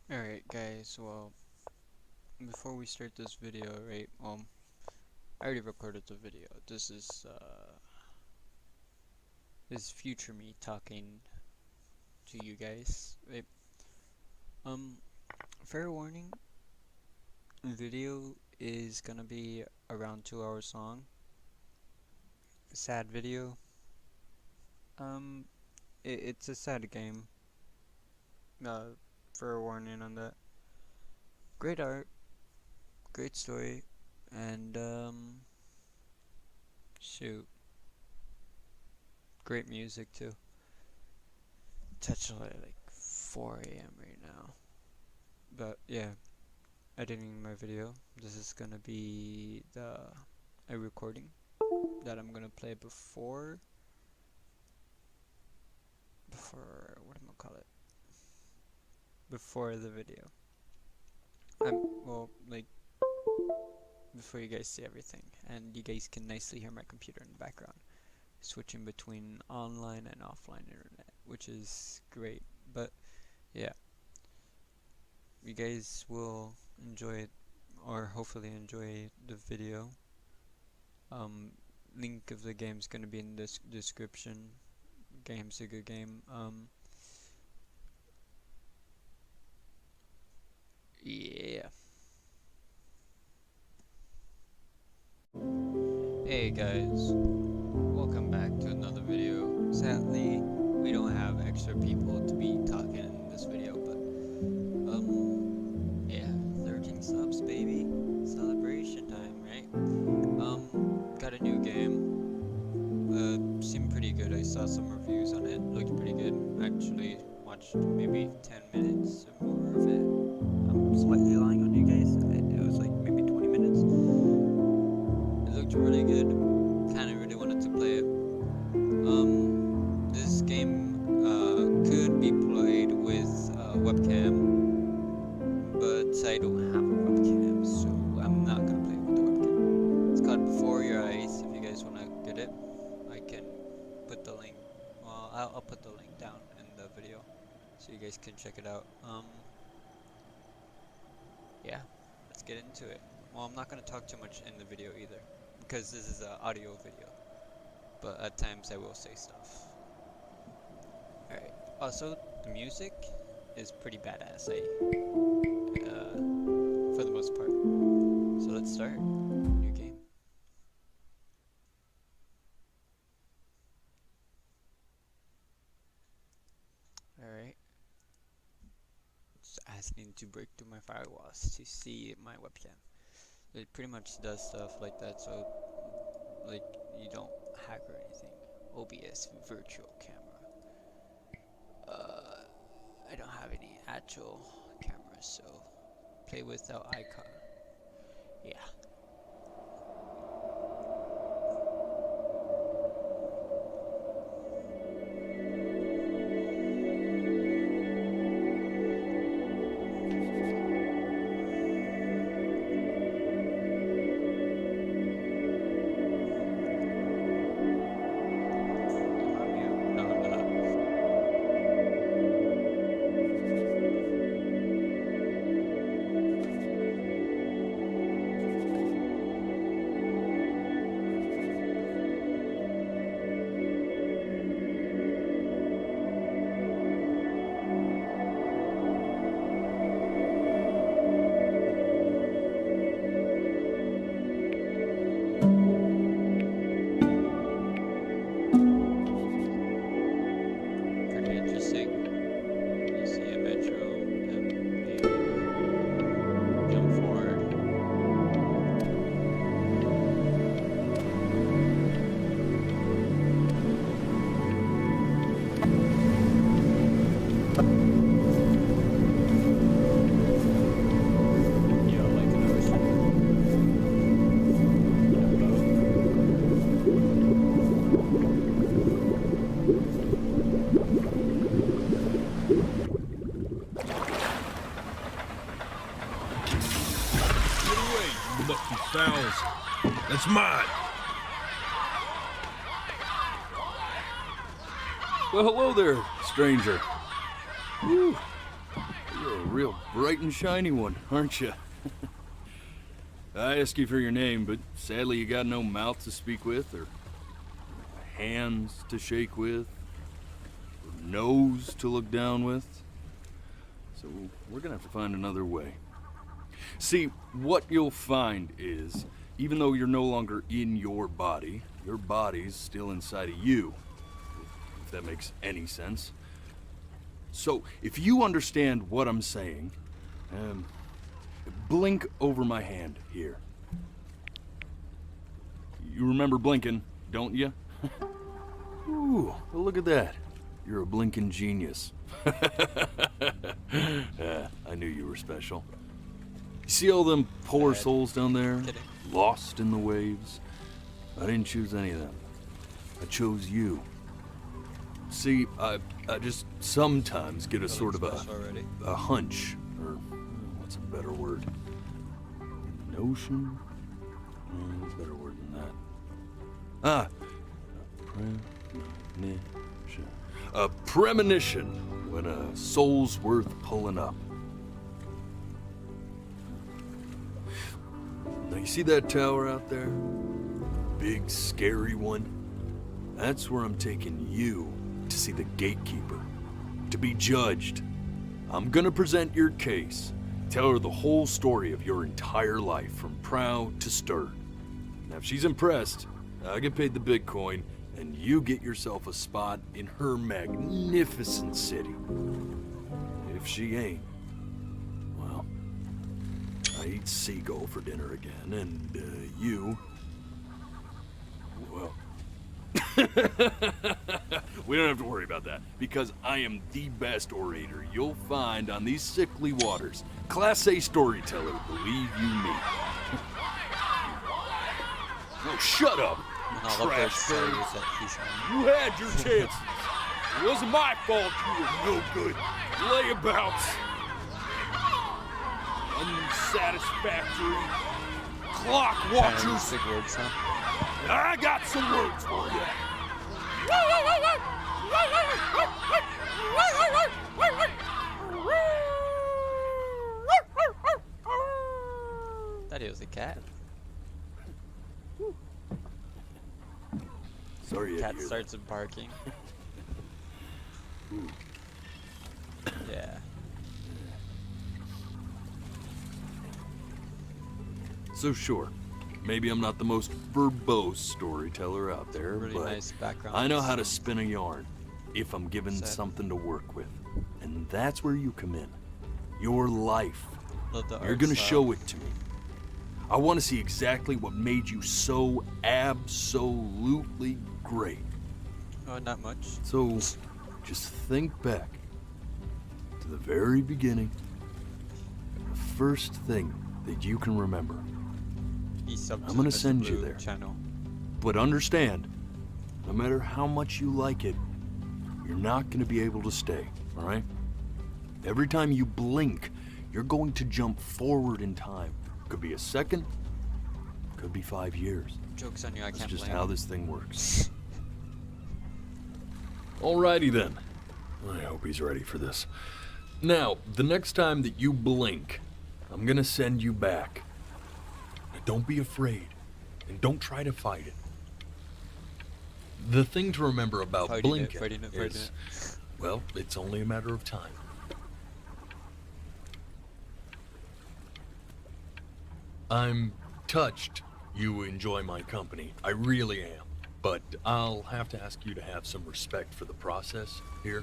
Alright guys, well, before we start this video, right, I already recorded the video. This is future me talking to you guys, right? Um, Fair warning, video is gonna be around 2 hours long. Sad video. Um, it's a sad game. Fair warning on that. Great art, great story, and, shoot, great music too. It's actually like 4 a.m. right now. But yeah, editing my video. This is gonna be a recording that I'm gonna play before what am I call it? Before the video. Like before you guys see everything, and you guys can nicely hear my computer in the background, switching between online and offline internet, which is great. But yeah, you guys will enjoy it, or hopefully enjoy the video. Um, Link of the game is gonna be in this description. Game's a good game. Yeah. Hey guys, welcome back to another video. Sadly, we don't have extra people to be talking in this video, but yeah, 13 subs, baby. Celebration time, right? Got a new game. Seemed pretty good. I saw some reviews on it. Looked pretty good. Actually, watched maybe 10 minutes or more of it. I'm slightly lying on you guys. It was like maybe 20 minutes. It looked really good. Kind of really wanted to play it. This game could be played with webcam, but I don't have a webcam, so I'm not gonna play with the webcam. It's called Before Your Eyes. If you guys wanna get it, I can put the link. Well, I'll put the link down in the video, so you guys can check it out. Yeah, let's get into it. Well, I'm not gonna talk too much in the video either, because this is an audio video. But at times I will say stuff. Alright. Also, the music is pretty badass, for the most part. So let's start. New game. Alright. It's asking to break through my firewalls to see my webcam. It pretty much does stuff like that, so like you don't hack or anything. OBS virtual camera. I don't have any actual cameras, so play without icon. Yeah. Am I mute? No, I'm not. Pretty interesting. You see a metro and maybe jump forward. You know, like an ocean in a boat. Get away, you lucky fowls. That's mine. Well, hello there, stranger. Whew. You're a real bright and shiny one, aren't you? I ask you for your name, but sadly you got no mouth to speak with, or hands to shake with, or nose to look down with. So we're gonna have to find another way. See, what you'll find is, even though you're no longer in your body's still inside of you, if that makes any sense. So, if you understand what I'm saying, blink over my hand here. You remember blinking, don't you? Ooh, well, look at that. You're a blinking genius. I knew you were special. You see all them poor souls down there? Kidding. Lost in the waves? I didn't choose any of them. I chose you. See, I just sometimes get a sort of a hunch, or what's a better word? Notion? What's a better word than that? A premonition when a soul's worth pulling up. Now you see that tower out there? Big, scary one? That's where I'm taking you to see the gatekeeper, to be judged. I'm gonna present your case, tell her the whole story of your entire life, from prow to stern. Now if she's impressed, I get paid the Bitcoin, and you get yourself a spot in her magnificent city. If she ain't, well, I eat seagull for dinner again, and you, well, we don't have to worry about that, because I am the best orator you'll find on these sickly waters. Class A storyteller, believe you me. Oh, shut up, you trash bird. You had your chances. It wasn't my fault you were no good. Layabouts. Unsatisfactory. Clock watchers. Big words, huh? I got some words for you. Thought he was a cat. Sorry, Cat starts barking. Yeah. So sure, maybe I'm not the most verbose storyteller out there, Really but nice background. I know how to spin a yarn if I'm given Sad. something to work with. And that's where you come in. Your life. Love the You're art gonna style. show it to me. I want to see exactly what made you so absolutely great. Oh, not much. So, just think back to the very beginning. The first thing that you can remember. I'm gonna send you there. Channel. But understand, no matter how much you like it, you're not gonna be able to stay, alright? Every time you blink, you're going to jump forward in time. Could be a second, could be 5 years. Joke's on you, I That's can't just blame how you. this thing works. Alrighty then. I hope he's ready for this. Now, the next time that you blink, I'm gonna send you back. Now, don't be afraid, and don't try to fight it. The thing to remember about blinking is, well, it's only a matter of time. I'm touched you enjoy my company. I really am. But I'll have to ask you to have some respect for the process here.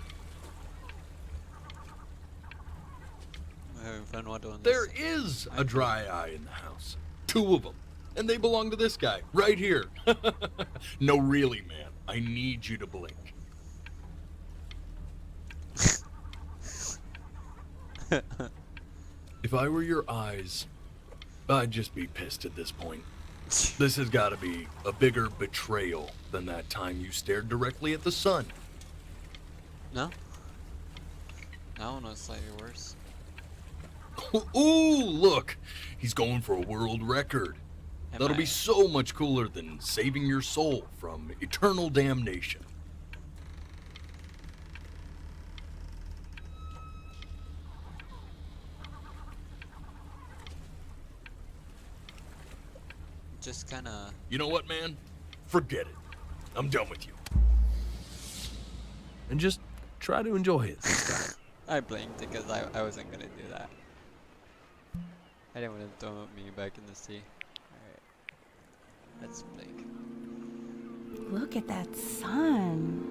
I'm having fun while doing There this. is a dry eye in the house. 2 of them. And they belong to this guy, right here. No, really, man. I need you to blink. If I were your eyes, I'd just be pissed at this point. This has got to be a bigger betrayal than that time you stared directly at the sun. No? That one was slightly worse. Ooh, look! He's going for a world record. Am That'll I? be so much cooler than saving your soul from eternal damnation. just kind of. You know what, man? Forget it. I'm done with you. And just try to enjoy it this time. I blinked because I wasn't gonna do that. I didn't want to throw me back in the sea. Alright. Let's blink. Look at that sun.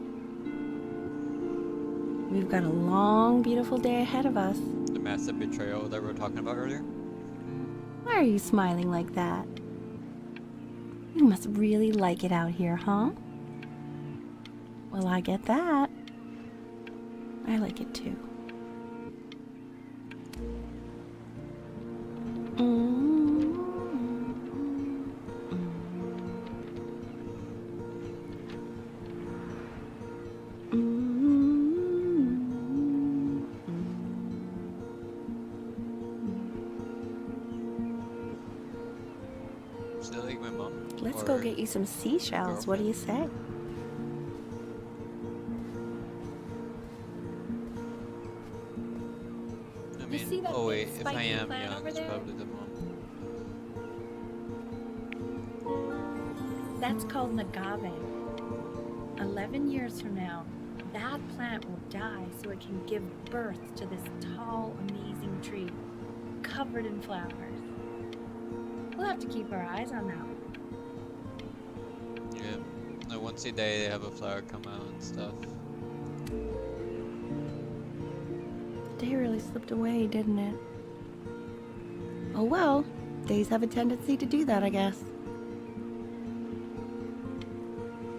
We've got a long, beautiful day ahead of us. The massive betrayal that we were talking about earlier. Why are you smiling like that? You must really like it out here, huh? Well, I get that. I like it too. Is that like my mom? Let's go Or- get you some seashells. What do you say? I You mean, see that oh big wait, if I spiky am plant young, over it's there? probably the mom. That's called an agave. 11 years from now, that plant will die so it can give birth to this tall, amazing tree covered in flowers. We'll have to keep our eyes on that one. Yeah. No, once a day they have a flower come out and stuff. The day really slipped away, didn't it? Oh well, days have a tendency to do that, I guess.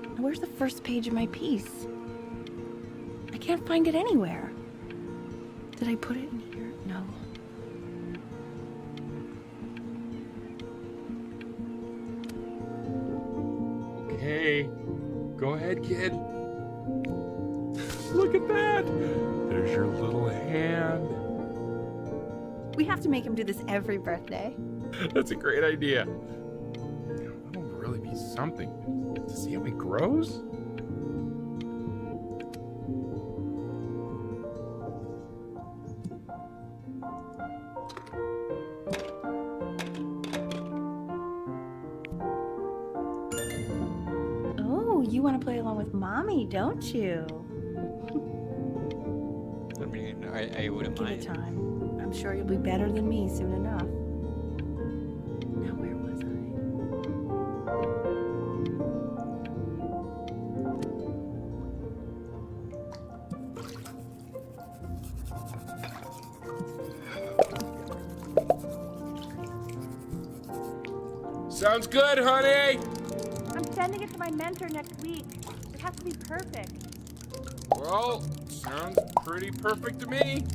Now, where's the first page of my piece? I can't find it anywhere. Did I put it in here? No. Okay. Go ahead, kid. Look at that. There's your little hand. We have to make him do this every birthday. That's a great idea. That'll really be something. To see how he grows? Oh, you want to play along with mommy, don't you? I mean, I wouldn't Give it mind. time. I'm sure you'll be better than me soon enough. Now, where was I? Sounds good, honey. I'm sending it to my mentor next week. It has to be perfect. Well, sounds pretty perfect to me.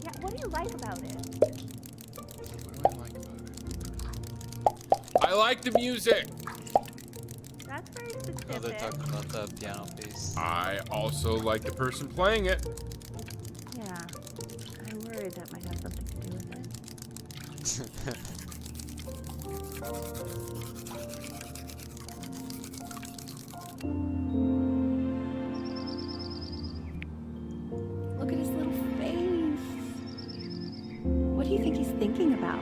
Yeah, what do you like about it? What do I like about it? I like the music. That's very Oh, they're talking about the piano piece. I also like the person playing it. Yeah, I worried that might have something to do with it. Look at his little face. What do you think he's thinking about?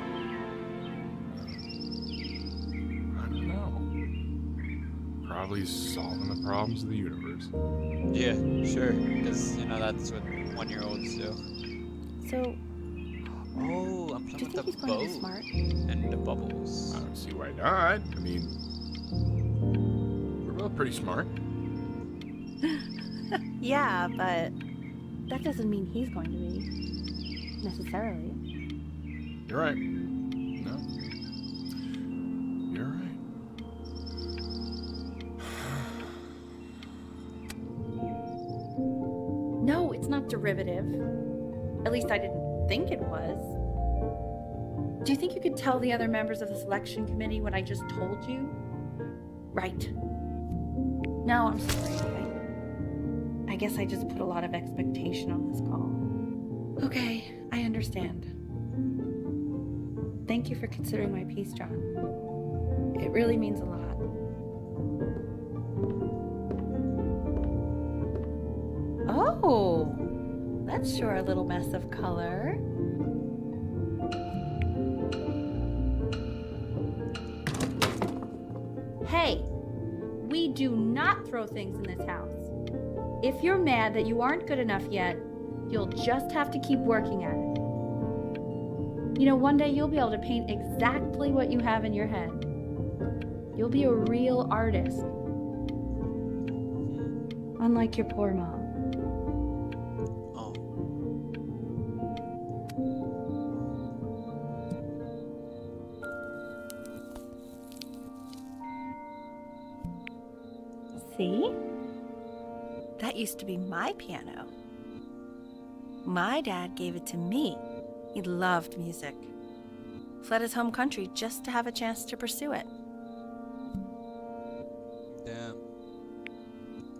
I don't know. Probably solving the problems of the universe. Yeah, sure. Because, you know, that's what 1-year-olds do. So, Oh, I'm do playing you with think the he's going to be boat smart? and the bubbles. I don't see why not. I mean, we're both pretty smart. Yeah, but that doesn't mean he's going to be. Necessarily. You're right. No. You're right. No, it's not derivative. At least I didn't think it was. Do you think you could tell the other members of the selection committee what I just told you? Right. No, I'm sorry. I guess I just put a lot of expectation on this call. Okay, I understand. Thank you for considering my piece, John. It really means a lot. Oh, that's sure a little mess of color. do not throw things in this house. If you're mad that you aren't good enough yet, you'll just have to keep working at it. You know, one day you'll be able to paint exactly what you have in your head. You'll be a real artist. Unlike your poor mom. Oh. See? That used to be my piano. My dad gave it to me. He loved music. Fled his home country just to have a chance to pursue it. Damn.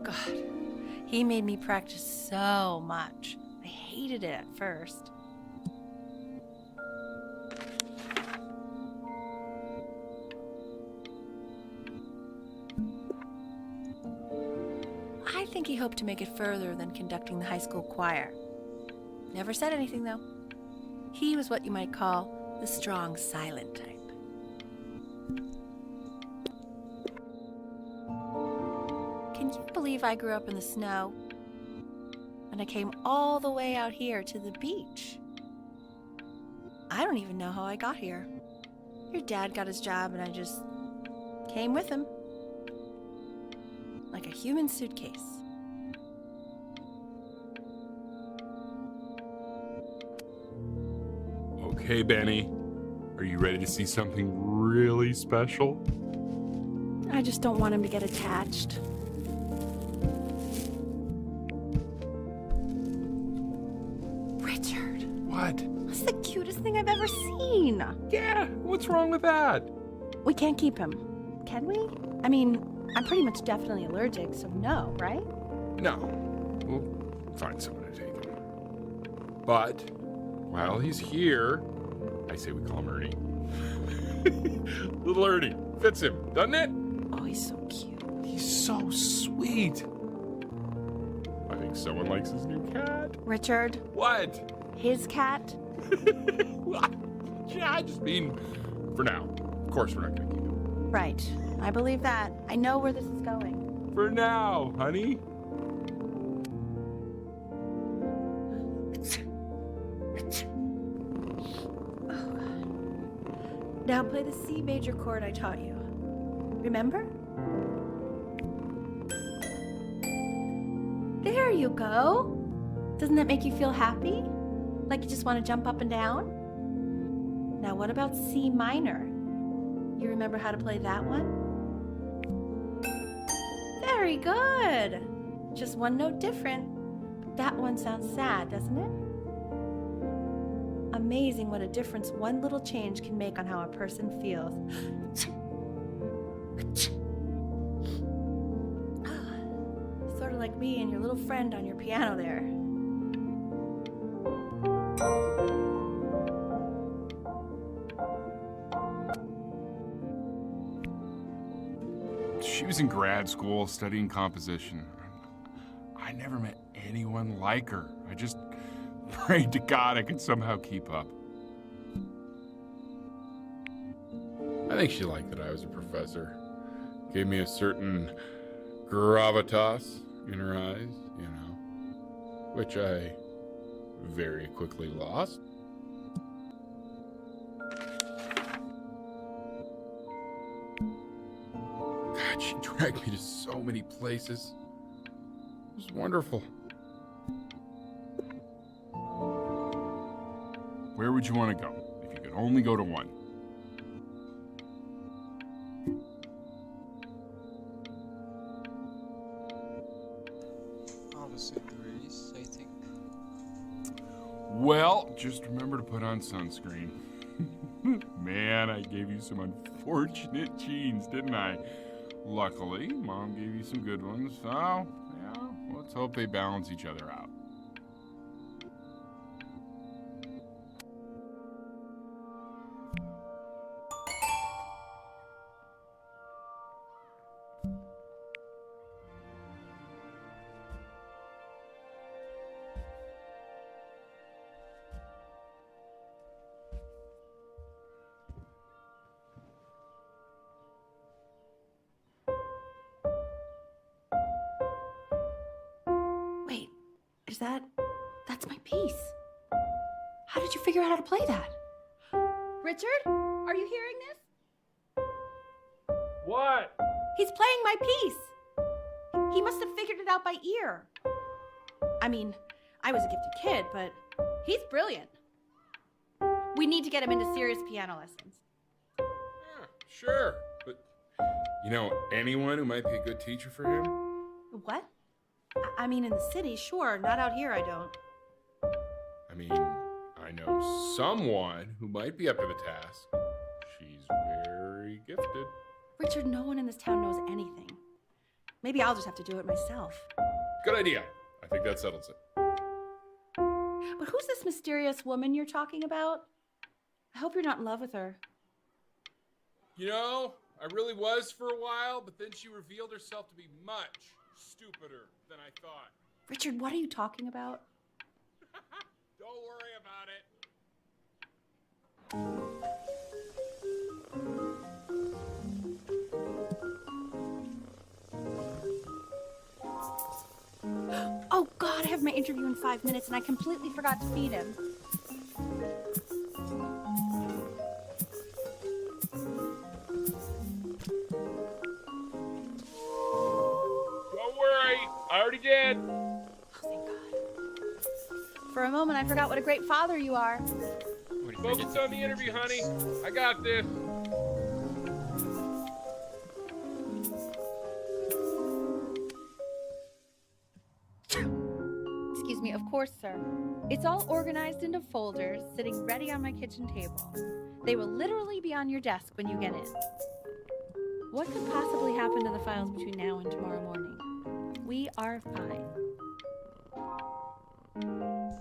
God, he made me practice so much. I hated it at first. I think he hoped to make it further than conducting the high school choir. Never said anything, though. He was what you might call the strong, silent type. Can you believe I grew up in the snow? And I came all the way out here to the beach. I don't even know how I got here. Your dad got his job and I just came with him. Like a human suitcase. Okay, Benny. Are you ready to see something really special? I just don't want him to get attached. Richard, What? that's the cutest thing I've ever seen. Yeah, what's wrong with that? We can't keep him, can we? I mean, I'm pretty much definitely allergic, so no, right? No. We'll find someone to take him. But while he's here, I say we call him Ernie. Little Ernie. Fits him, doesn't it? Oh, he's so cute. He's so sweet. I think someone likes his new cat. Richard, What? his cat? Yeah, I just mean for now. Of course, we're not going to keep him. Right. I believe that. I know where this is going. For now, honey. Now play the C major chord I taught you. Remember? There you go. Doesn't that make you feel happy? Like you just want to jump up and down? Now what about C minor? You remember how to play that one? Very good. Just one note different. But that one sounds sad, doesn't it? Amazing what a difference one little change can make on how a person feels. Sort of like me and your little friend on your piano there. She was in grad school studying composition. I never met anyone like her. I just prayed to God I could somehow keep up. I think she liked that I was a professor. Gave me a certain gravitas in her eyes, you know, which I very quickly lost. God, she dragged me to so many places. It was wonderful. Where would you want to go if you could only go to one? Obviously Greece, I think. Well, just remember to put on sunscreen. Man, I gave you some unfortunate genes, didn't I? Luckily, Mom gave you some good ones, so, yeah, let's hope they balance each other out. That's my piece. How did you figure out how to play that? Richard, are you hearing this? What? He's playing my piece. He must have figured it out by ear. I mean, I was a gifted kid, but he's brilliant. We need to get him into serious piano lessons. Yeah, sure. But, you know, anyone who might be a good teacher for him? What? I mean, in the city, sure. Not out here, I don't. I mean, I know someone who might be up to the task. She's very gifted. Richard, no one in this town knows anything. Maybe I'll just have to do it myself. Good idea. I think that settles it. But who's this mysterious woman you're talking about? I hope you're not in love with her. You know, I really was for a while, but then she revealed herself to be much stupider than I thought. Richard, what are you talking about? Don't worry about it. Oh, God, I have my interview in 5 minutes and I completely forgot to feed him. Don't worry, I already did. Oh, thank God. For a moment, I forgot what a great father you are. What do you Focus forget on the interview, honey. I got this. Excuse me, of course, sir. It's all organized into folders, sitting ready on my kitchen table. They will literally be on your desk when you get in. What could possibly happen to the files between now and tomorrow morning? We are fine.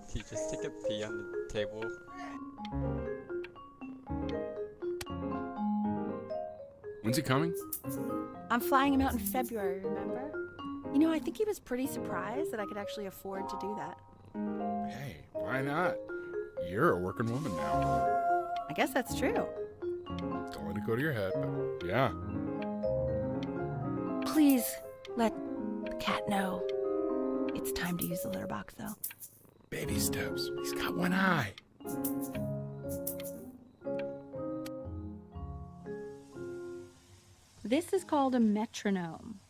Did you just take a pee on the table? When's he coming? I'm flying him out in February, remember? You know, I think he was pretty surprised that I could actually afford to do that. Hey, why not? You're a working woman now. I guess that's true. Don't let it go to your head, but yeah. Please let the cat know. It's time to use the litter box, though. Baby steps. He's got one eye. This is called a metronome.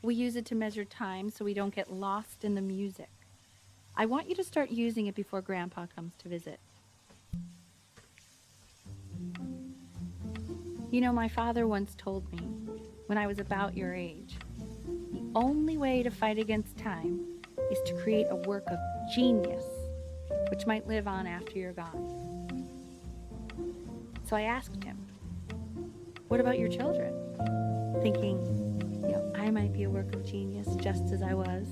We use it to measure time so we don't get lost in the music. I want you to start using it before Grandpa comes to visit. You know, my father once told me, when I was about your age, the only way to fight against time is to create a work of genius, which might live on after you're gone. So I asked him, what about your children? Thinking, you know, I might be a work of genius just as I was.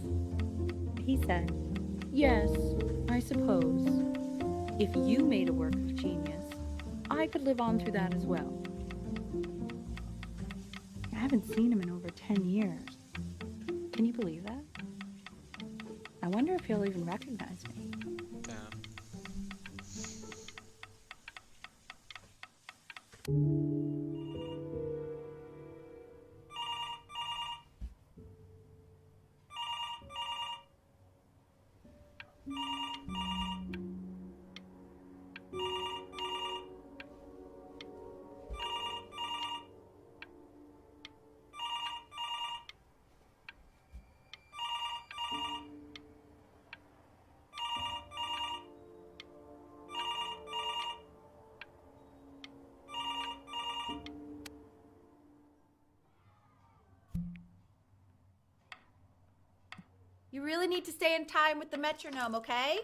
He said, yes, I suppose. If you made a work of genius, I could live on through that as well. I haven't seen him in over 10 years. Can you believe that? I wonder if he'll even recognize me. Damn. You really need to stay in time with the metronome, okay?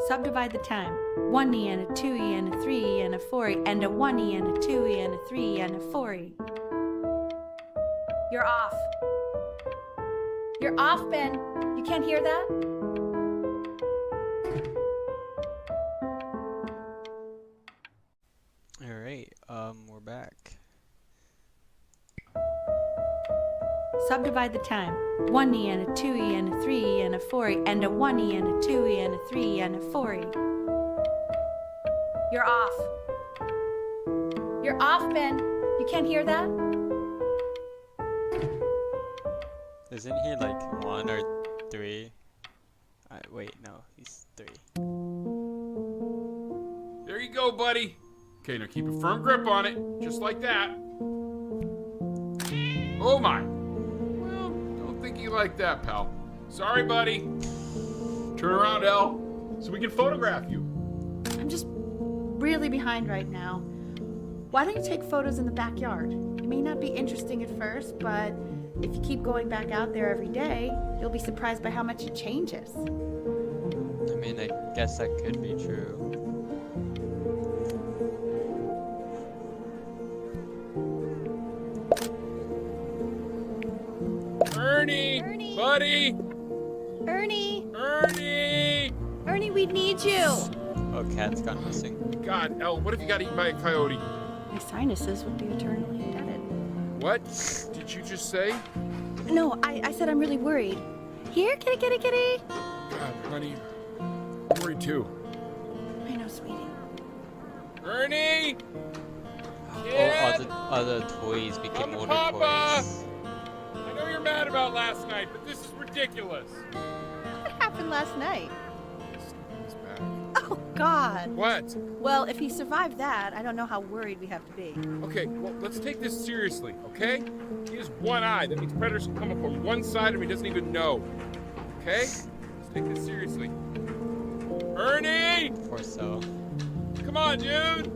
Subdivide the time. 1E and a 2E and a 3E and a 4E and a 1E and a 2E and a 3E and a 4E. You're off. You're off, Ben. You can't hear that? Alright, we're back. Subdivide the time. 1E and a 2E and a 3E and a 4E and a 1E and a 2E and a 3E and a 4E. You're off. You're off, Ben. You can't hear that? Isn't he like 1 or 3? Wait, no, he's 3. There you go, buddy. Okay, now keep a firm grip on it, just like that. Oh my. Well, don't think you like that, pal. Sorry, buddy. Turn around, Elle, so we can photograph you. I'm just really behind right now. Why don't you take photos in the backyard? It may not be interesting at first, but if you keep going back out there every day, you'll be surprised by how much it changes. I mean, I guess that could be true. Ernie! Ernie! Buddy! Ernie! Ernie! Ernie, we need you! Oh, cat's gone missing. God, Elle, what if you got eaten by a coyote? My sinuses would be eternally indebted. What did you just say? No, I said I'm really worried. Here, kitty, kitty, kitty! God, honey, I'm worried too. I know, sweetie. Ernie! Oh, Kid! other toys became I'm older Papa! toys. I know you're mad about last night, but this is ridiculous. What happened last night? He's back. Oh, God. What? Well, if he survived that, I don't know how worried we have to be. Okay, well, let's take this seriously, okay? He has one eye. That means predators can come up on one side of him he doesn't even know. Okay? Let's take this seriously. Ernie! Or so. Come on, dude!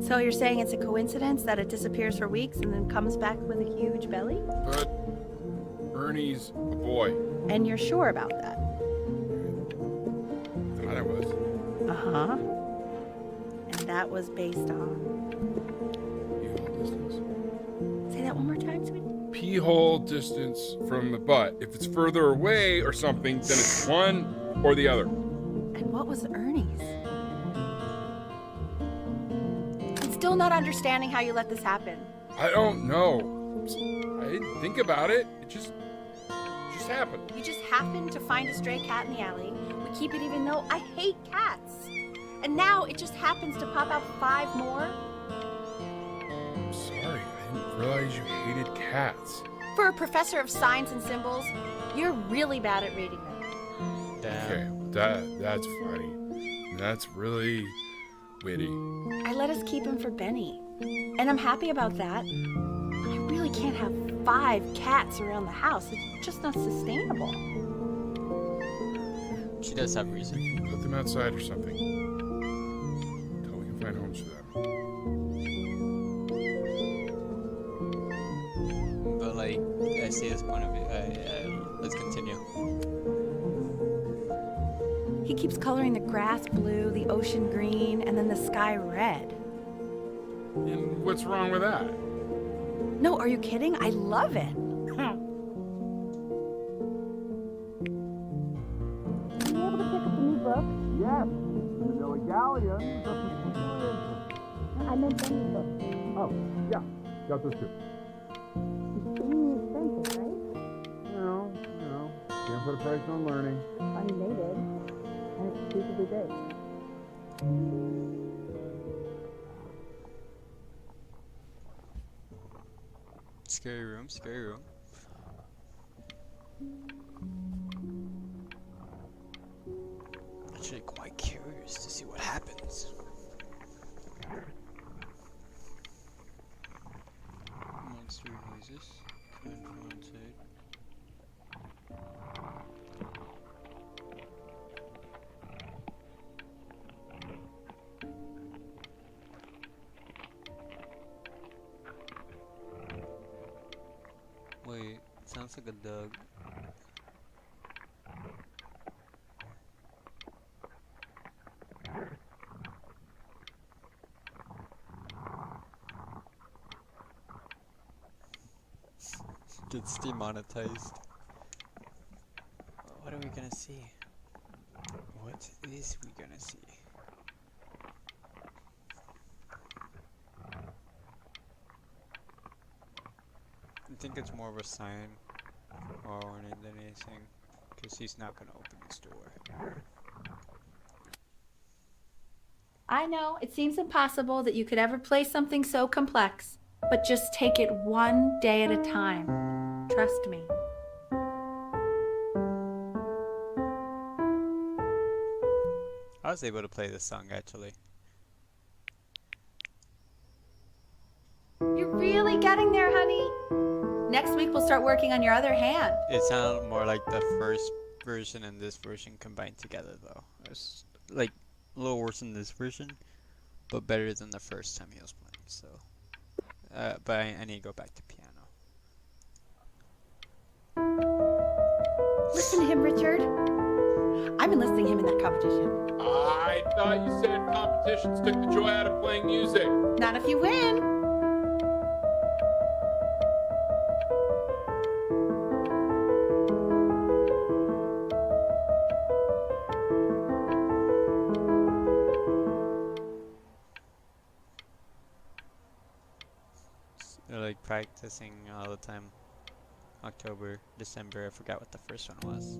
So you're saying it's a coincidence that it disappears for weeks and then comes back with a huge belly? But Ernie's a boy. And you're sure about that? Thought I was. Uh-huh. And that was based on... Pee-hole distance. Say that one more time, sweetie. Pee-hole distance from the butt. If it's further away or something, then it's one or the other. And what was Ernie's? I'm still not understanding how you let this happen. I don't know. I didn't think about it. It just happened. You just happened to find a stray cat in the alley. We keep it even though I hate cats. And now it just happens to pop out 5 more. I'm sorry. I didn't realize you hated cats. For a professor of signs and symbols, you're really bad at reading them. Damn. Okay, that's funny. That's really witty. I let us keep him for Benny. And I'm happy about that. But I really can't have 5 cats around the house. It's just not sustainable. She does have reason. Put them outside or something. Until we can find homes for them. But like, I see his point of view. Let's continue. He keeps coloring the grass blue, the ocean green, and then the sky red. And what's wrong with that? No, are you kidding? I love it. Yes, Vanilla Gallia. I meant Benny's book. Oh, yeah, got those two. Expensive, right? No, can't put a price on learning. I mean, they did. And it's stupidly big. Scary room, scary room. Actually, quite curious to see what happens. Monster noises. Kind of outside. Wait, sounds like a dog. Gets demonetized. What are we gonna see? What is we gonna see? I think it's more of a sign or warning than anything, because he's not gonna open his door. I know, it seems impossible that you could ever play something so complex. But just take it one day at a time. Trust me. I was able to play this song actually. You're really getting there, honey. Next week we'll start working on your other hand. It sounded more like the first version and this version combined together though. It's like a little worse than this version, but better than the first time he was playing, so. But I need to go back to piano. Listen to him, Richard. I've been listening to him in that competition. I thought you said competitions took the joy out of playing music. Not if you win. They're like practicing all the time. October, December, I forgot what the first one was.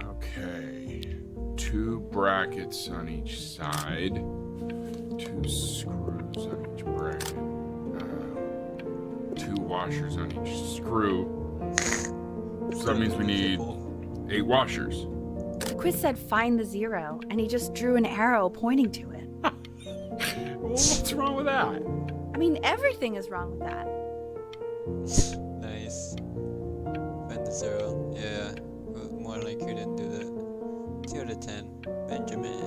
Okay. 2 brackets on each side. 2 screws on each bracket. 2 washers on each screw. So that means we need 8 washers. The quiz said find the 0, and he just drew an arrow pointing to it. Well, what's wrong with that? I mean, everything is wrong with that. Nice. Find the 0. Yeah. More like you didn't do that. 2 out of 10. Benjamin.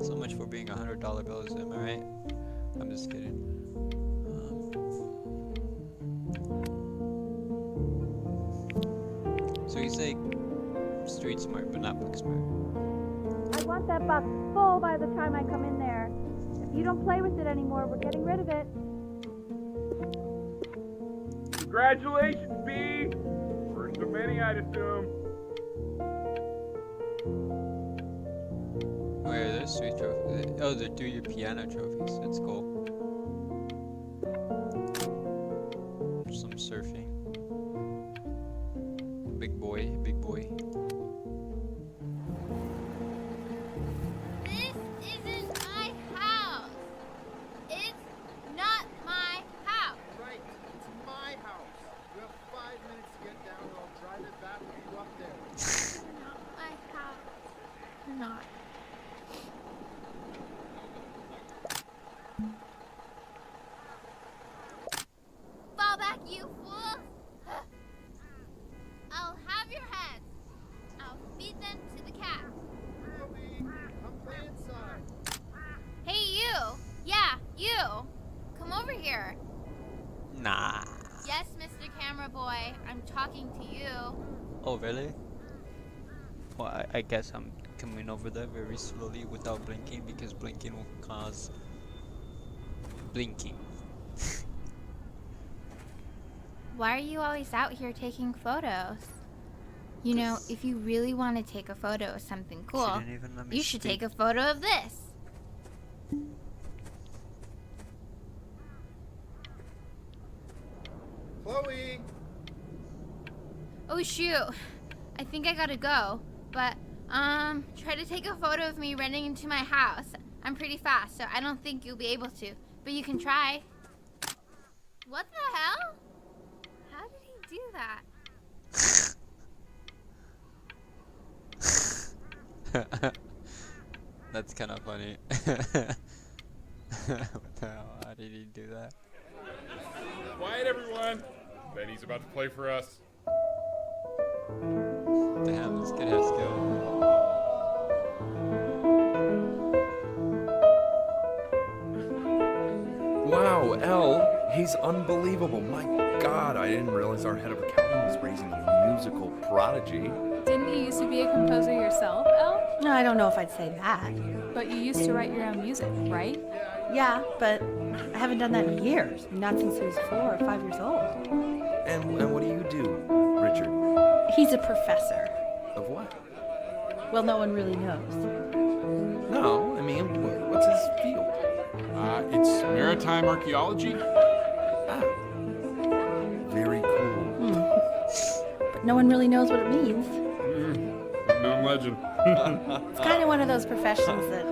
So much for being $100 bills, am I right? I'm just kidding. So he's like street smart, but not book smart. I want that box full by the time I come in there. If you don't play with it anymore, we're getting rid of it. Congratulations, B! First of many, I'd assume. Where are those street trophies? Oh, they're do your piano trophies. That's cool. Some surfing. Big boy, big boy. This isn't my house. It's not my house. Right, it's my house. You have 5 minutes to get down, or I'll drive it back with you up there. Not my house. Not. Fall back, you fool! I'll have your heads. I'll feed them to the cat. Chloe, come play inside. Hey, you! Yeah, you! Come over here. Nah. Yes, Mr. Camera Boy, I'm talking to you. Oh, really? Well, I guess I'm coming over there very slowly without blinking because blinking will cause blinking. Why are you always out here taking photos? You know, if you really want to take a photo of something She cool, didn't even let me you should speak. take a photo of this. Chloe! Oh shoot, I think I gotta go. But, try to take a photo of me running into my house. I'm pretty fast, so I don't think you'll be able to. But you can try. What the hell? How did he do that? That's kind of funny. What the hell? How did he do that? Quiet, everyone. Benny's about to play for us. Damn, this kid has skill. Wow, Elle, he's unbelievable. My God, I didn't realize our head of accounting was raising a musical prodigy. Didn't you used to be a composer yourself, Elle? No, I don't know if I'd say that. But you used to write your own music, right? Yeah, but I haven't done that in years. Not since he was 4 or 5 years old. And what do you do, Richard? He's a professor. Of what? Well, no one really knows. No, I mean, what's his field? It's maritime archaeology. Ah, very cool. But no one really knows what it means. Known legend. It's kind of one of those professions that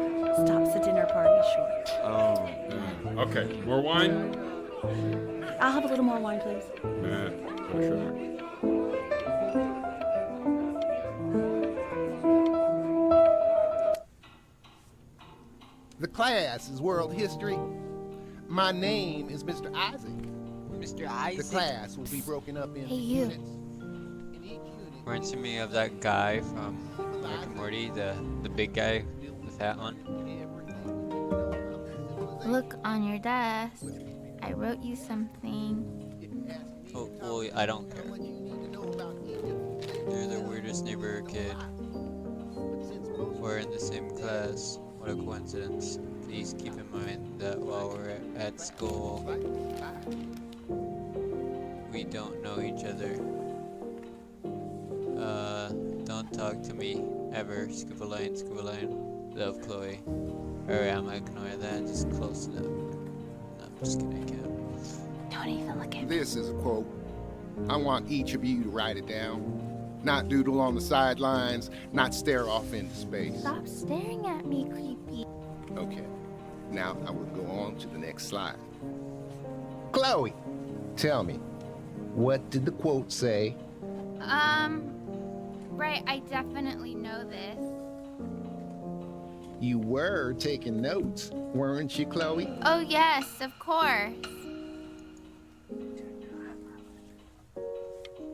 stops the dinner party short. Oh, okay. More wine? I'll have a little more wine, please. Nah, no sugar. The class is world history. My name is Mr. Isaac. Mr. The Isaac. class will be broken up into Hey, you. units. In each unit, Reminds me of that guy from Rick and Morty, the big guy, the fat one. Look on your desk. I wrote you something. Oh, well, I don't care. You're the weirdest neighbor kid. We're in the same class. What a coincidence. Please keep in mind that while we're at school, we don't know each other. Don't talk to me ever. Scuba line, scuba line. Love, Chloe. Alright, I'm gonna ignore that. Just close it up. No, I'm just kidding, I can't. Don't even look at me. This is a quote. I want each of you to write it down. Not doodle on the sidelines, not stare off into space. Stop staring at me, creepy. Okay. Now I will go on to the next slide. Chloe, tell me, what did the quote say? Right, I definitely know this. You were taking notes, weren't you, Chloe? Oh, yes, of course.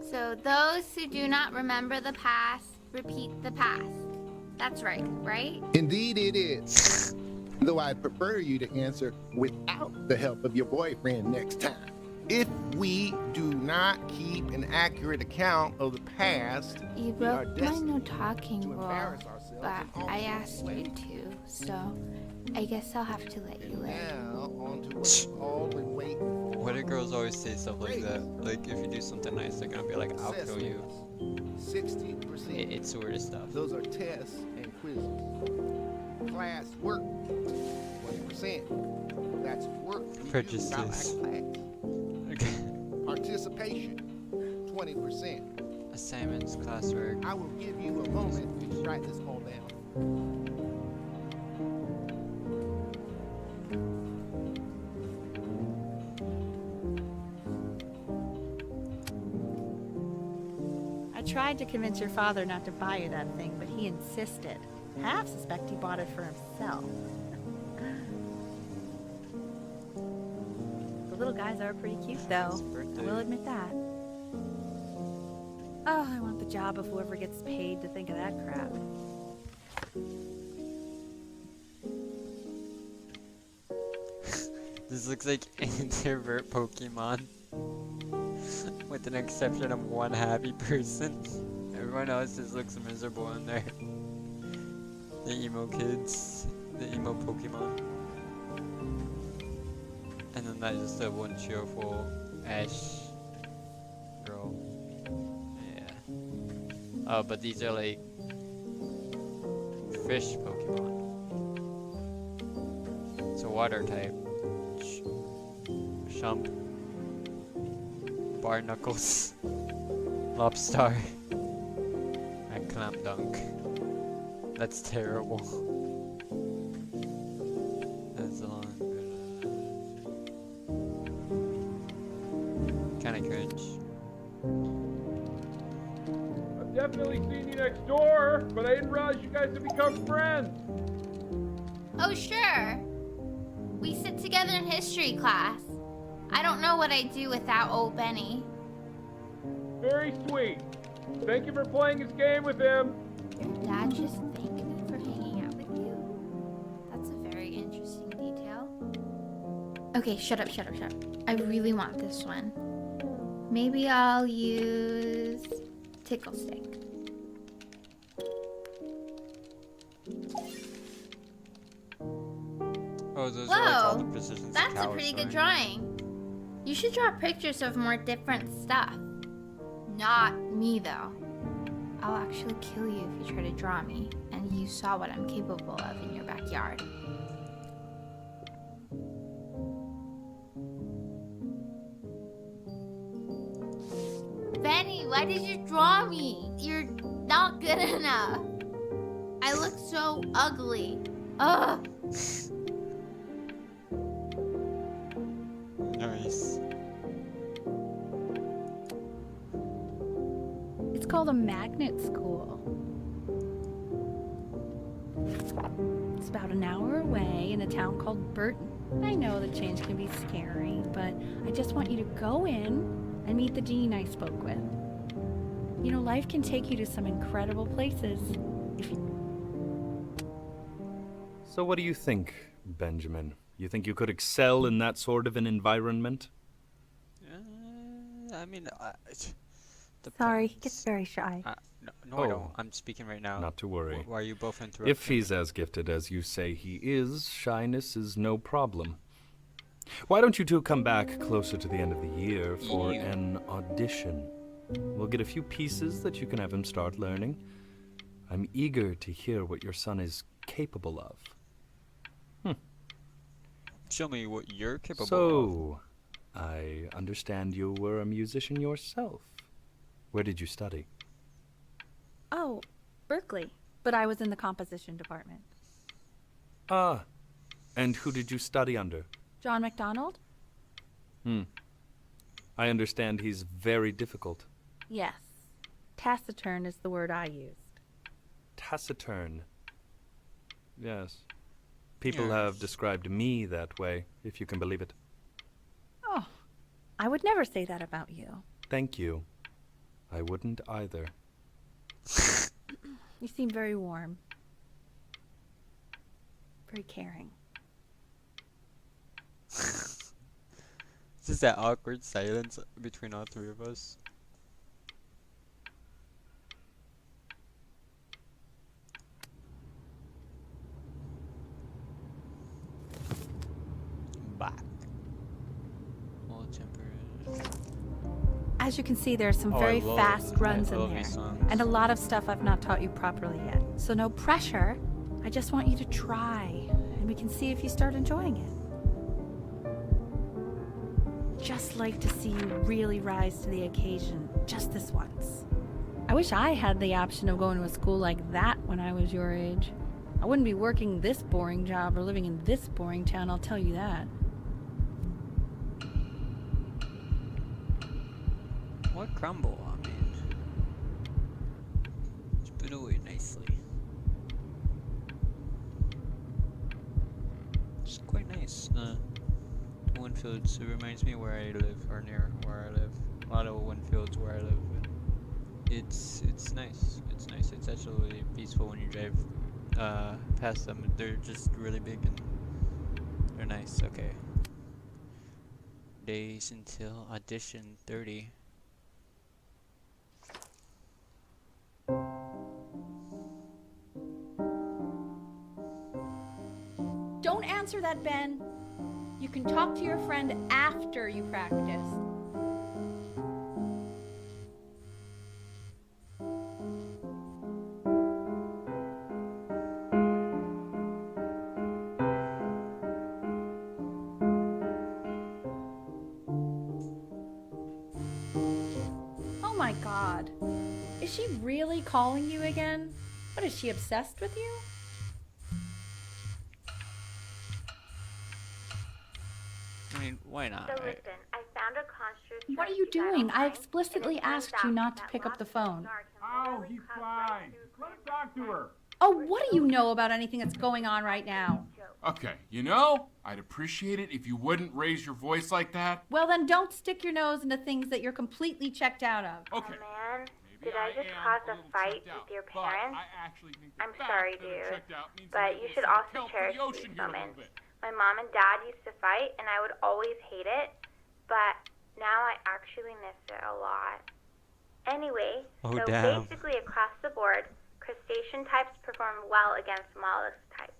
So, those who do not remember the past, repeat the past. That's right, right? Indeed it is. Though I'd prefer you to answer without the help of your boyfriend next time. If we do not keep an accurate account of the past, You we are broke my destined no talking to rule, embarrass ourselves but in all I sorts of asked you ways. to, so I guess I'll have to let you live. Now, on to what we've all been waiting for. Why do girls always say stuff like that? Like, if you do something nice, they're gonna be like, I'll kill you. 60%. It's sort of stuff. Those are tests and quizzes. Class work, 20%. That's work we do without Prejudices. our class. Okay. Participation, 20%. Assignments, classwork. I will give you a moment to write this all down. I tried to convince your father not to buy you that thing, but he insisted. Half suspect he bought it for himself. The little guys are pretty cute, though. His I birthday. will admit that. Oh, I want the job of whoever gets paid to think of that crap. This looks like introvert Pokemon. With an exception of one happy person. Everyone else just looks miserable in there. The emo kids. The emo Pokemon. And then that just that one cheerful Ash girl. Yeah. Oh, but these are like fish Pokemon. So water type. Shump. Barnacles. Lobstar. And Clamdunk. That's terrible. That's a long. Kinda cringe. I've definitely seen you next door, but I didn't realize you guys had become friends. Oh, sure. We sit together in history class. I don't know what I'd do without old Benny. Very sweet. Thank you for playing this game with him. Your dad just thanked me for hanging out with you. That's a very interesting detail. Okay, shut up. I really want this one. Maybe I'll use Tickle Stick. Oh, those are like all the Whoa, positions that's the a cow is pretty good showing. drawing. You should draw pictures of more different stuff. Not me, though. I'll actually kill you if you try to draw me, and you saw what I'm capable of in your backyard. Benny, why did you draw me? You're not good enough. I look so ugly. Ugh. Nice. It's called a magnet school. It's about an hour away in a town called Burton. I know the change can be scary, but I just want you to go in and meet the dean I spoke with. You know, life can take you to some incredible places if you... So what do you think, Benjamin? You think you could excel in that sort of an environment? I mean, Sorry, he gets very shy. no, I don't. I'm speaking right now. Not to worry. Why are you both interrupting? If he's as gifted as you say he is, shyness is no problem. Why don't you two come back closer to the end of the year for an audition? We'll get a few pieces that you can have him start learning. I'm eager to hear what your son is capable of. Show me what you're capable of. So, I understand you were a musician yourself. Where did you study? Oh, Berkeley. But I was in the composition department. Ah, and who did you study under? John MacDonald? I understand he's very difficult. Yes. Taciturn is the word I used. Taciturn. Yes. People have described me that way, if you can believe it. Oh, I would never say that about you. Thank you. I wouldn't either. You seem very warm. Very caring. Just that awkward silence between all three of us. Back. All temporary. As you can see, there are some Oh, very I love- fast runs I in love there. these songs. And a lot of stuff I've not taught you properly yet. So no pressure. I just want you to try. And we can see if you start enjoying it. Just like to see you really rise to the occasion, just this once. I wish I had the option of going to a school like that when I was your age. I wouldn't be working this boring job or living in this boring town, I'll tell you that. What crumble? I mean, it's put away nicely. It's quite nice. Winfields, it reminds me where I live, or near where I live. A lot of Winfields where I live. It's nice. It's nice. It's actually peaceful when you drive past them. They're just really big and they're nice. Okay. Days until audition 30. Don't answer that, Ben. You can talk to your friend after you practice. Oh my God. Is she really calling you again? What, is she obsessed with you? I mean, why not? So listen, I found a construct. What are you doing? I explicitly asked you not to pick up the phone. Oh, he's fine. Let's talk to her. Oh, what do you know about anything that's going on right now? Okay, you know, I'd appreciate it if you wouldn't raise your voice like that. Well, then don't stick your nose into things that you're completely checked out of. Okay. Oh man, maybe did I just am cause a little fight checked out, with your but parents? I actually think the I'm fact sorry, that I'm dude, checked out means but I'm you able should to also account for cherish the ocean these here a little moments. bit. My mom and dad used to fight, and I would always hate it, but now I actually miss it a lot. Anyway, Oh, so damn. basically across the board, crustacean types perform well against mollusk types.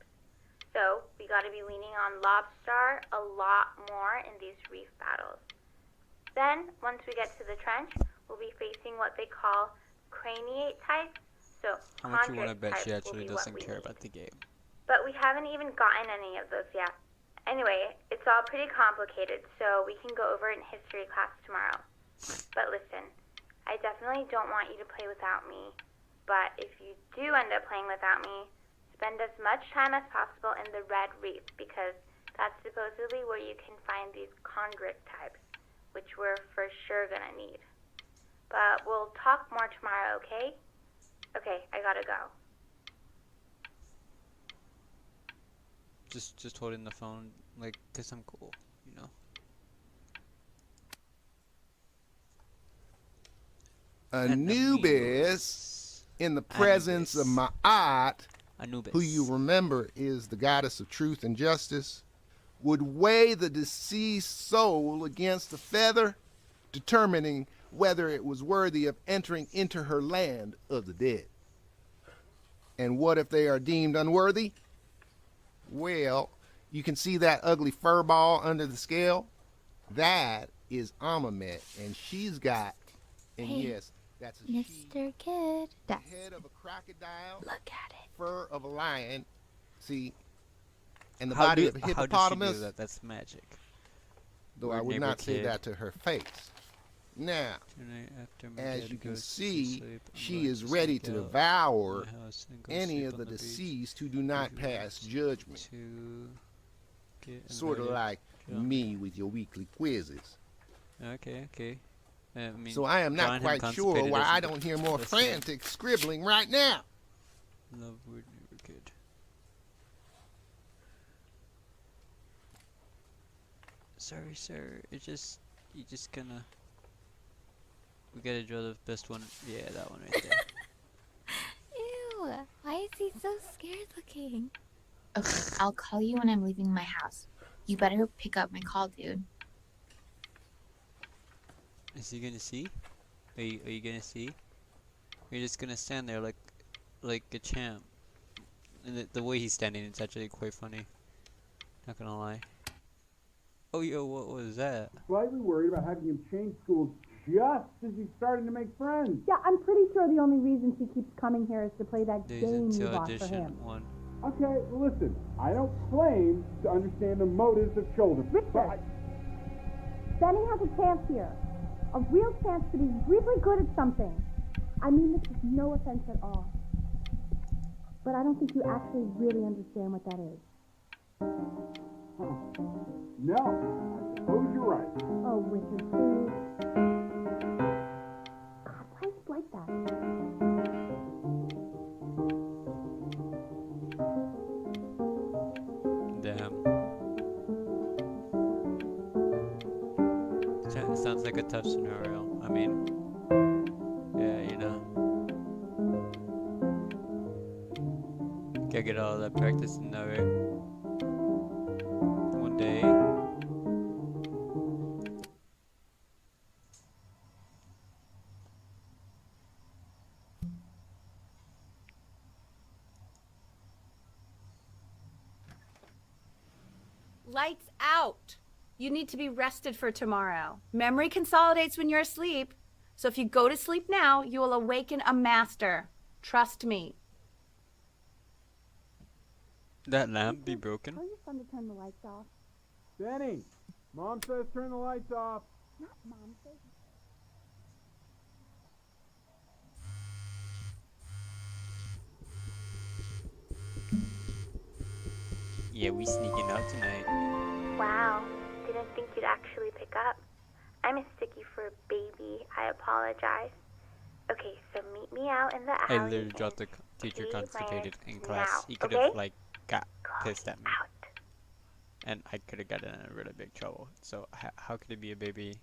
So we got to be leaning on lobster a lot more in these reef battles. Then, once we get to the trench, we'll be facing what they call craniate types. So How much you want to chondrite bet she types will actually be what doesn't we care need. about the game? But we haven't even gotten any of those yet. Anyway, it's all pretty complicated, so we can go over it in history class tomorrow. But listen, I definitely don't want you to play without me. But if you do end up playing without me, spend as much time as possible in the Red Reef because that's supposedly where you can find these convict types, which we're for sure gonna need. But we'll talk more tomorrow, okay? Okay, I gotta go. Just holding the phone, like, 'cause I'm cool, you know? Anubis, in the presence of Ma'at, Anubis. who you remember is the goddess of truth and justice, would weigh the deceased soul against the feather, determining whether it was worthy of entering into her land of the dead. And what if they are deemed unworthy? Well, you can see that ugly fur ball under the scale? That is Amamet, and she's got, and Hey, yes, that's a Mr. Kid. That's head of a crocodile, look at it. fur of a lion, see, and the How body do- of a how does she do hippopotamus, that? That's magic. though I Weird would neighbor not say kid. that to her face. Now, Tonight after my as daddy you can goes to see, sleep, I'm she going is to ready sneak to out devour my house and go any sleep of on the beach deceased who do not if you pass want judgment. to get Sort of invited. like John. me with your weekly quizzes. Okay. I mean, So I am John not him quite sure constipated why I isn't don't hear more the same. frantic scribbling right now. Love weird neighbor kid. Sorry, sir. You just gonna. We gotta draw the best one. Yeah, that one right there. Ew. Why is he so scared looking? Okay, I'll call you when I'm leaving my house. You better pick up my call, dude. Is he gonna see? Are you gonna see? You're just gonna stand there like a champ. And the way he's standing, it's actually quite funny. Not gonna lie. Oh, yo, what was that? Slightly worried about having him change schools just as he's starting to make friends. Yeah, I'm pretty sure the only reason she keeps coming here is to play that Days game you until bought for audition him. 1. Okay, listen, I don't claim to understand the motives of children, but Benny has a chance here. A real chance to be really good at something. I mean this with no offense at all. But I don't think you actually really understand what that is. no, I suppose you're right. Oh, Richard, please. God, why is it like that? Damn. Sounds like a tough scenario. I mean, yeah, you know. Gotta get all that practice in there, right? One day. Lights out. You need to be rested for tomorrow. Memory consolidates when you're asleep. So if you go to sleep now, you will awaken a master. Trust me. That lamp be broken? Tell your son to turn the lights off. Benny, Mom says turn the lights off. Not Mom says. Yeah, we sneaking out tonight. Wow, didn't think you'd actually pick up. I'm a sticky for a baby. I apologize. Okay, so meet me out in the alley. I literally dropped the teacher T constipated in minus class. now, He could okay? have like got pissed at me, Out. and I could have gotten in really big trouble. So how could it be a baby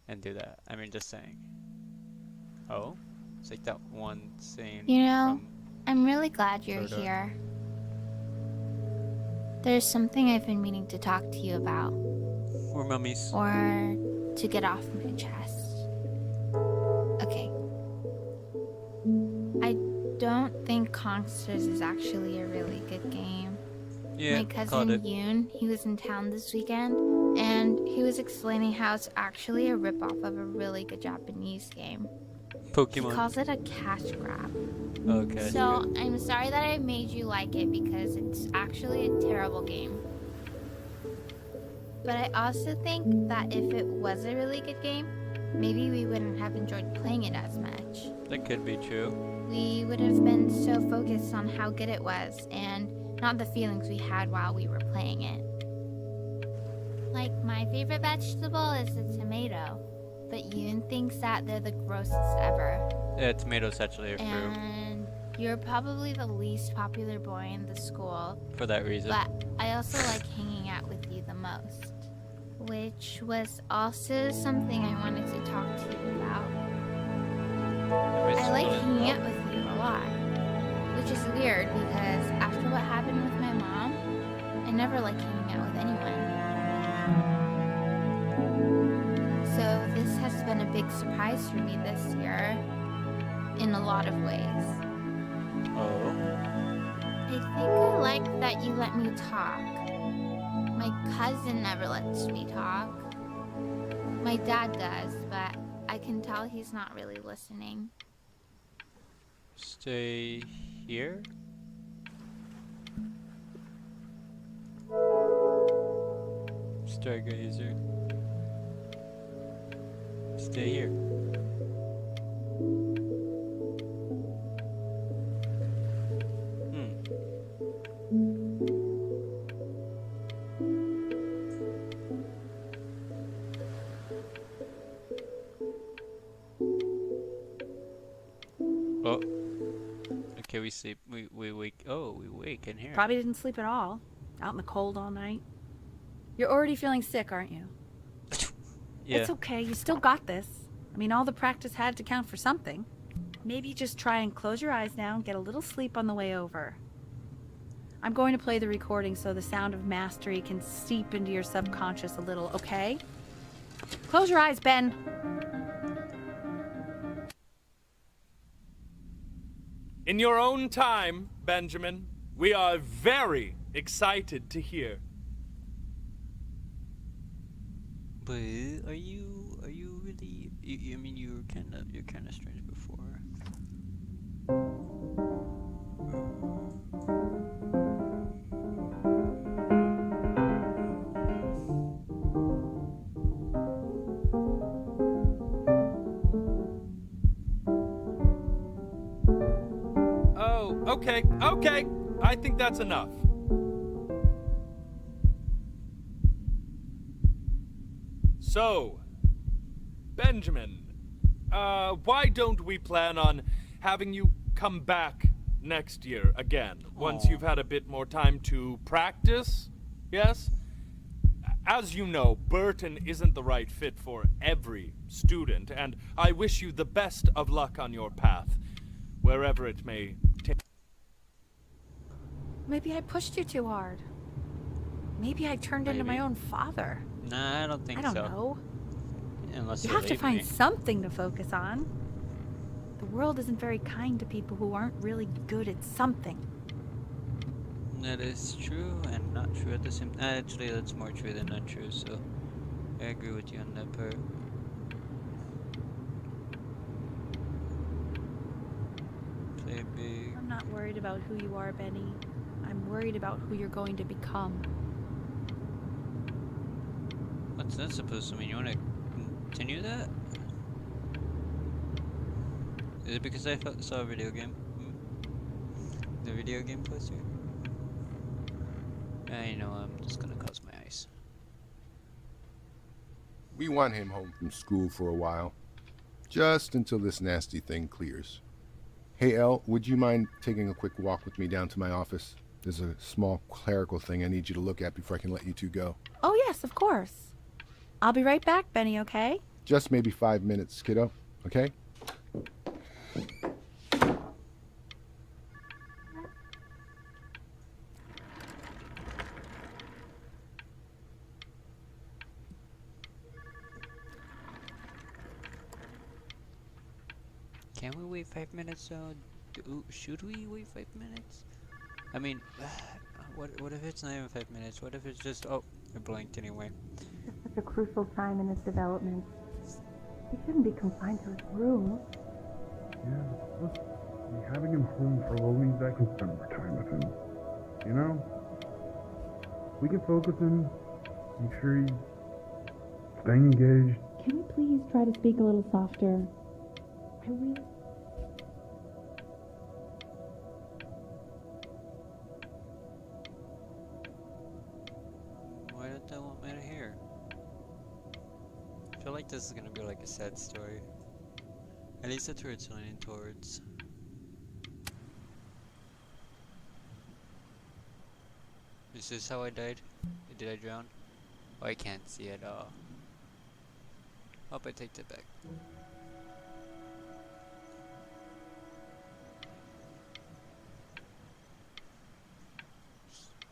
and do that? I mean, just saying. Oh, it's like that one scene. You know, from I'm really glad you're Frodo. here. There's something I've been meaning to talk to you about, We're mummies. or to get off my chest. Okay. I don't think Consters is actually a really good game. Yeah, My called cousin it. Yoon, he was in town this weekend, and he was explaining how it's actually a ripoff of a really good Japanese game. He Pokemon. calls it a cash grab. Okay. So, I'm sorry that I made you like it because it's actually a terrible game. But I also think that if it was a really good game, maybe we wouldn't have enjoyed playing it as much. That could be true. We would have been so focused on how good it was and not the feelings we had while we were playing it. Like, my favorite vegetable is the tomato, but Yoon thinks that they're the grossest ever. Yeah, tomatoes actually are fruit. And you're probably the least popular boy in the school. For that reason. But I also like hanging out with you the most. Which was also something I wanted to talk to you about. I like hanging out with you a lot. Which is weird because after what happened with my mom, I never liked hanging out with anyone. So this has been a big surprise for me this year. In a lot of ways. Oh. I think I like that you let me talk. My cousin never lets me talk. My dad does, but I can tell he's not really listening. Stay here? Stargazer. Stay here. Oh. Okay, we sleep. We wake. Oh, we wake in here. Probably didn't sleep at all. Out in the cold all night. You're already feeling sick, aren't you? Yeah. It's okay. You still got this. I mean, all the practice had to count for something. Maybe just try and close your eyes now and get a little sleep on the way over. I'm going to play the recording so the sound of mastery can seep into your subconscious a little, okay? Close your eyes, Ben. In your own time, Benjamin, we are very excited to hear. But are you really? I mean, you're kind of strange before. Oh, okay. I think that's enough. So, Benjamin, why don't we plan on having you come back next year again, once you've had a bit more time to practice? Yes? As you know, Burton isn't the right fit for every student, and I wish you the best of luck on your path, wherever it may take. Maybe I pushed you too hard. Maybe I turned into my own father. Nah, I don't think so. I don't know. Unless You you have to leave find me. something to focus on. The world isn't very kind to people who aren't really good at something. That is true and not true at the same. Actually, that's more true than untrue. So, I agree with you on that part. Play big. I'm not worried about who you are, Benny. I'm worried about who you're going to become. What's that supposed to mean? You want to continue that? Is it because I saw a video game? The video game poster? I know, I'm just gonna close my eyes. We want him home from school for a while. Just until this nasty thing clears. Hey, Elle, would you mind taking a quick walk with me down to my office? There's a small clerical thing I need you to look at before I can let you two go. Oh, yes, of course. I'll be right back, Benny, okay? Just maybe 5 minutes, kiddo, okay? Can we wait 5 minutes though? Should we wait 5 minutes? I mean, what if it's not even 5 minutes? What if it's just, oh, it blinked anyway. It's such a crucial time in his development. He shouldn't be confined to his room. Yeah, plus, having him home for low means I can spend more time with him. You know? We can focus him, make sure he's staying engaged. Can you please try to speak a little softer? I really... like this is gonna be like a sad story. At least that's where it's leaning towards. Is this how I died? Did I drown? Oh, I can't see it all. Hope I take that back.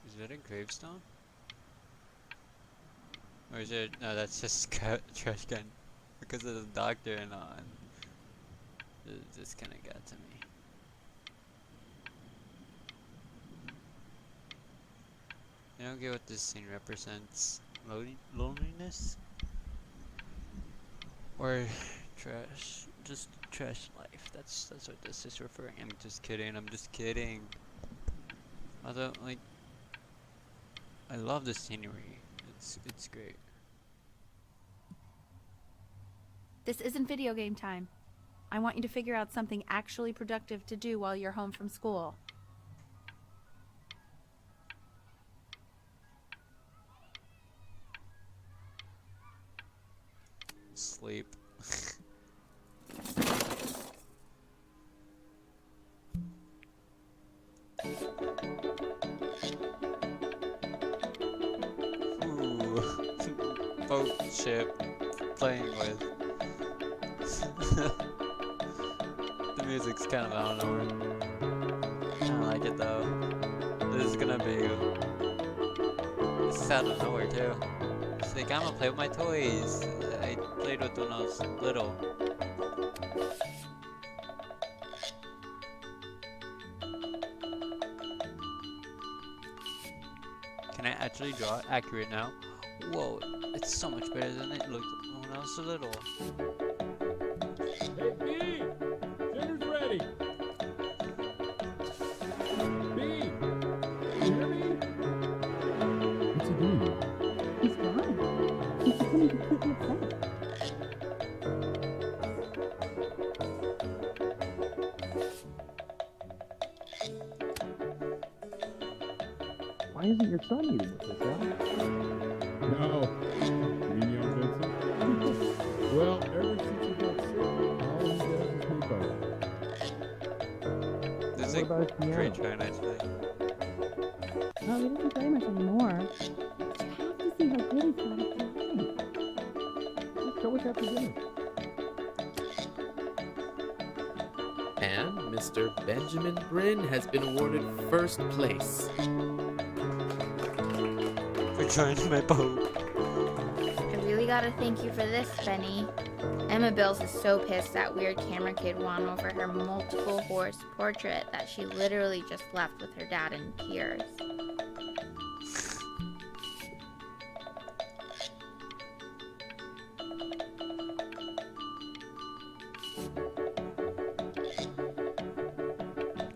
Is that a gravestone? Or is it? No, that's just trash can. Because of the doctor and all. This kind of got to me. I don't get what this scene represents. Loneliness? Or trash. Just trash life. That's what this is referring. I'm just kidding. Although, like, I love the scenery. It's great. This isn't video game time. I want you to figure out something actually productive to do while you're home from school. Sleep. Ooh. Boat ship playing with. The music's kind of out of nowhere. I don't like it though. This is gonna be. This is out of nowhere too. It's like, I'm gonna play with my toys. I played with when I was little. Can I actually draw it accurate now? Whoa, it's so much better than it looked when I was little. Hey, B! Dinner's ready! B! You hear me? What's he doing? He's gone. He's becoming completely upset. Why isn't your son eating with us, Al? No. You mean young Vincent? Well, ever since he got sick, all he does is sleep out. This is What about his a piano? great try, actually. Oh, he doesn't play much anymore. But you have to see how good he's got it tonight. Show us after dinner. And Mr. Benjamin Bryn has been awarded first place. For joining my boat. I really gotta thank you for this, Benny. Emma Bills is so pissed that weird camera kid won over her multiple horse portrait that she literally just left with her dad in tears.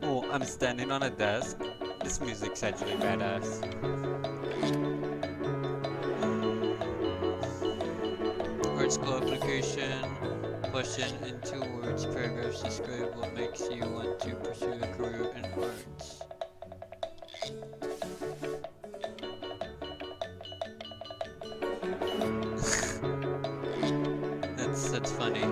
Oh, I'm standing on a desk. This music's actually badass. Words clarification. Question in 2 words. Paragraphs describe what makes you want to pursue a career in arts. That's funny.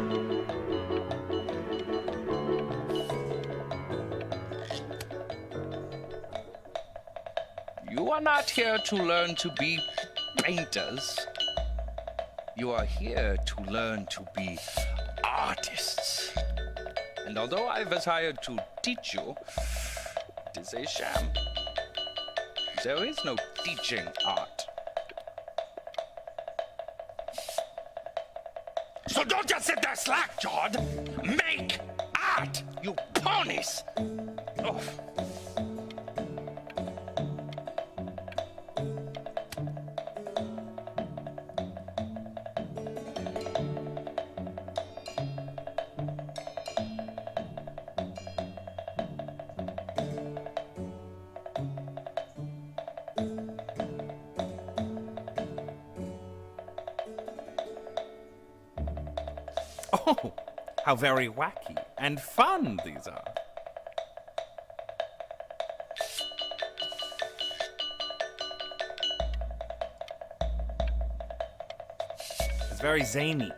You are not here to learn to be painters. You are here to learn to be artists. And although I was hired to teach you, it is a sham. There is no teaching art. So don't just sit there slack-jawed. Make art, you ponies! Oh. Oh, how very wacky and fun these are. It's very zany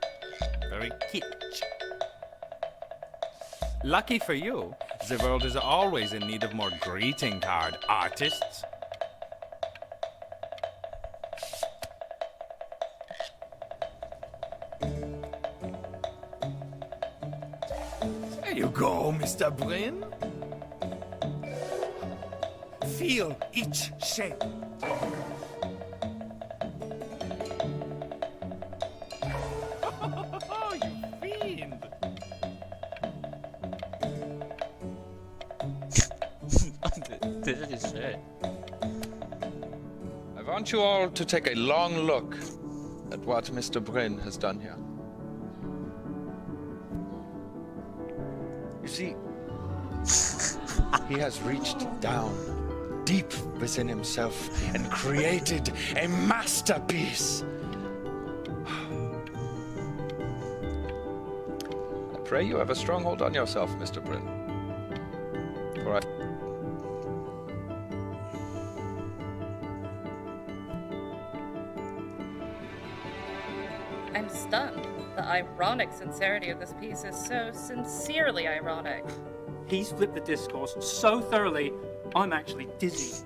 very kitsch. Lucky for you, the world is always in need of more greeting card artists. There you go, Mr. Bryn. Feel each shape. Oh, you fiend! This is shit. I want you all to take a long look at what Mr. Bryn has done here. You see, he has reached down deep within himself and created a masterpiece. I pray you have a strong hold on yourself, Mr. Bryn. For I... I'm stunned. The ironic sincerity of this piece is so sincerely ironic. He's flipped the discourse so thoroughly, I'm actually dizzy.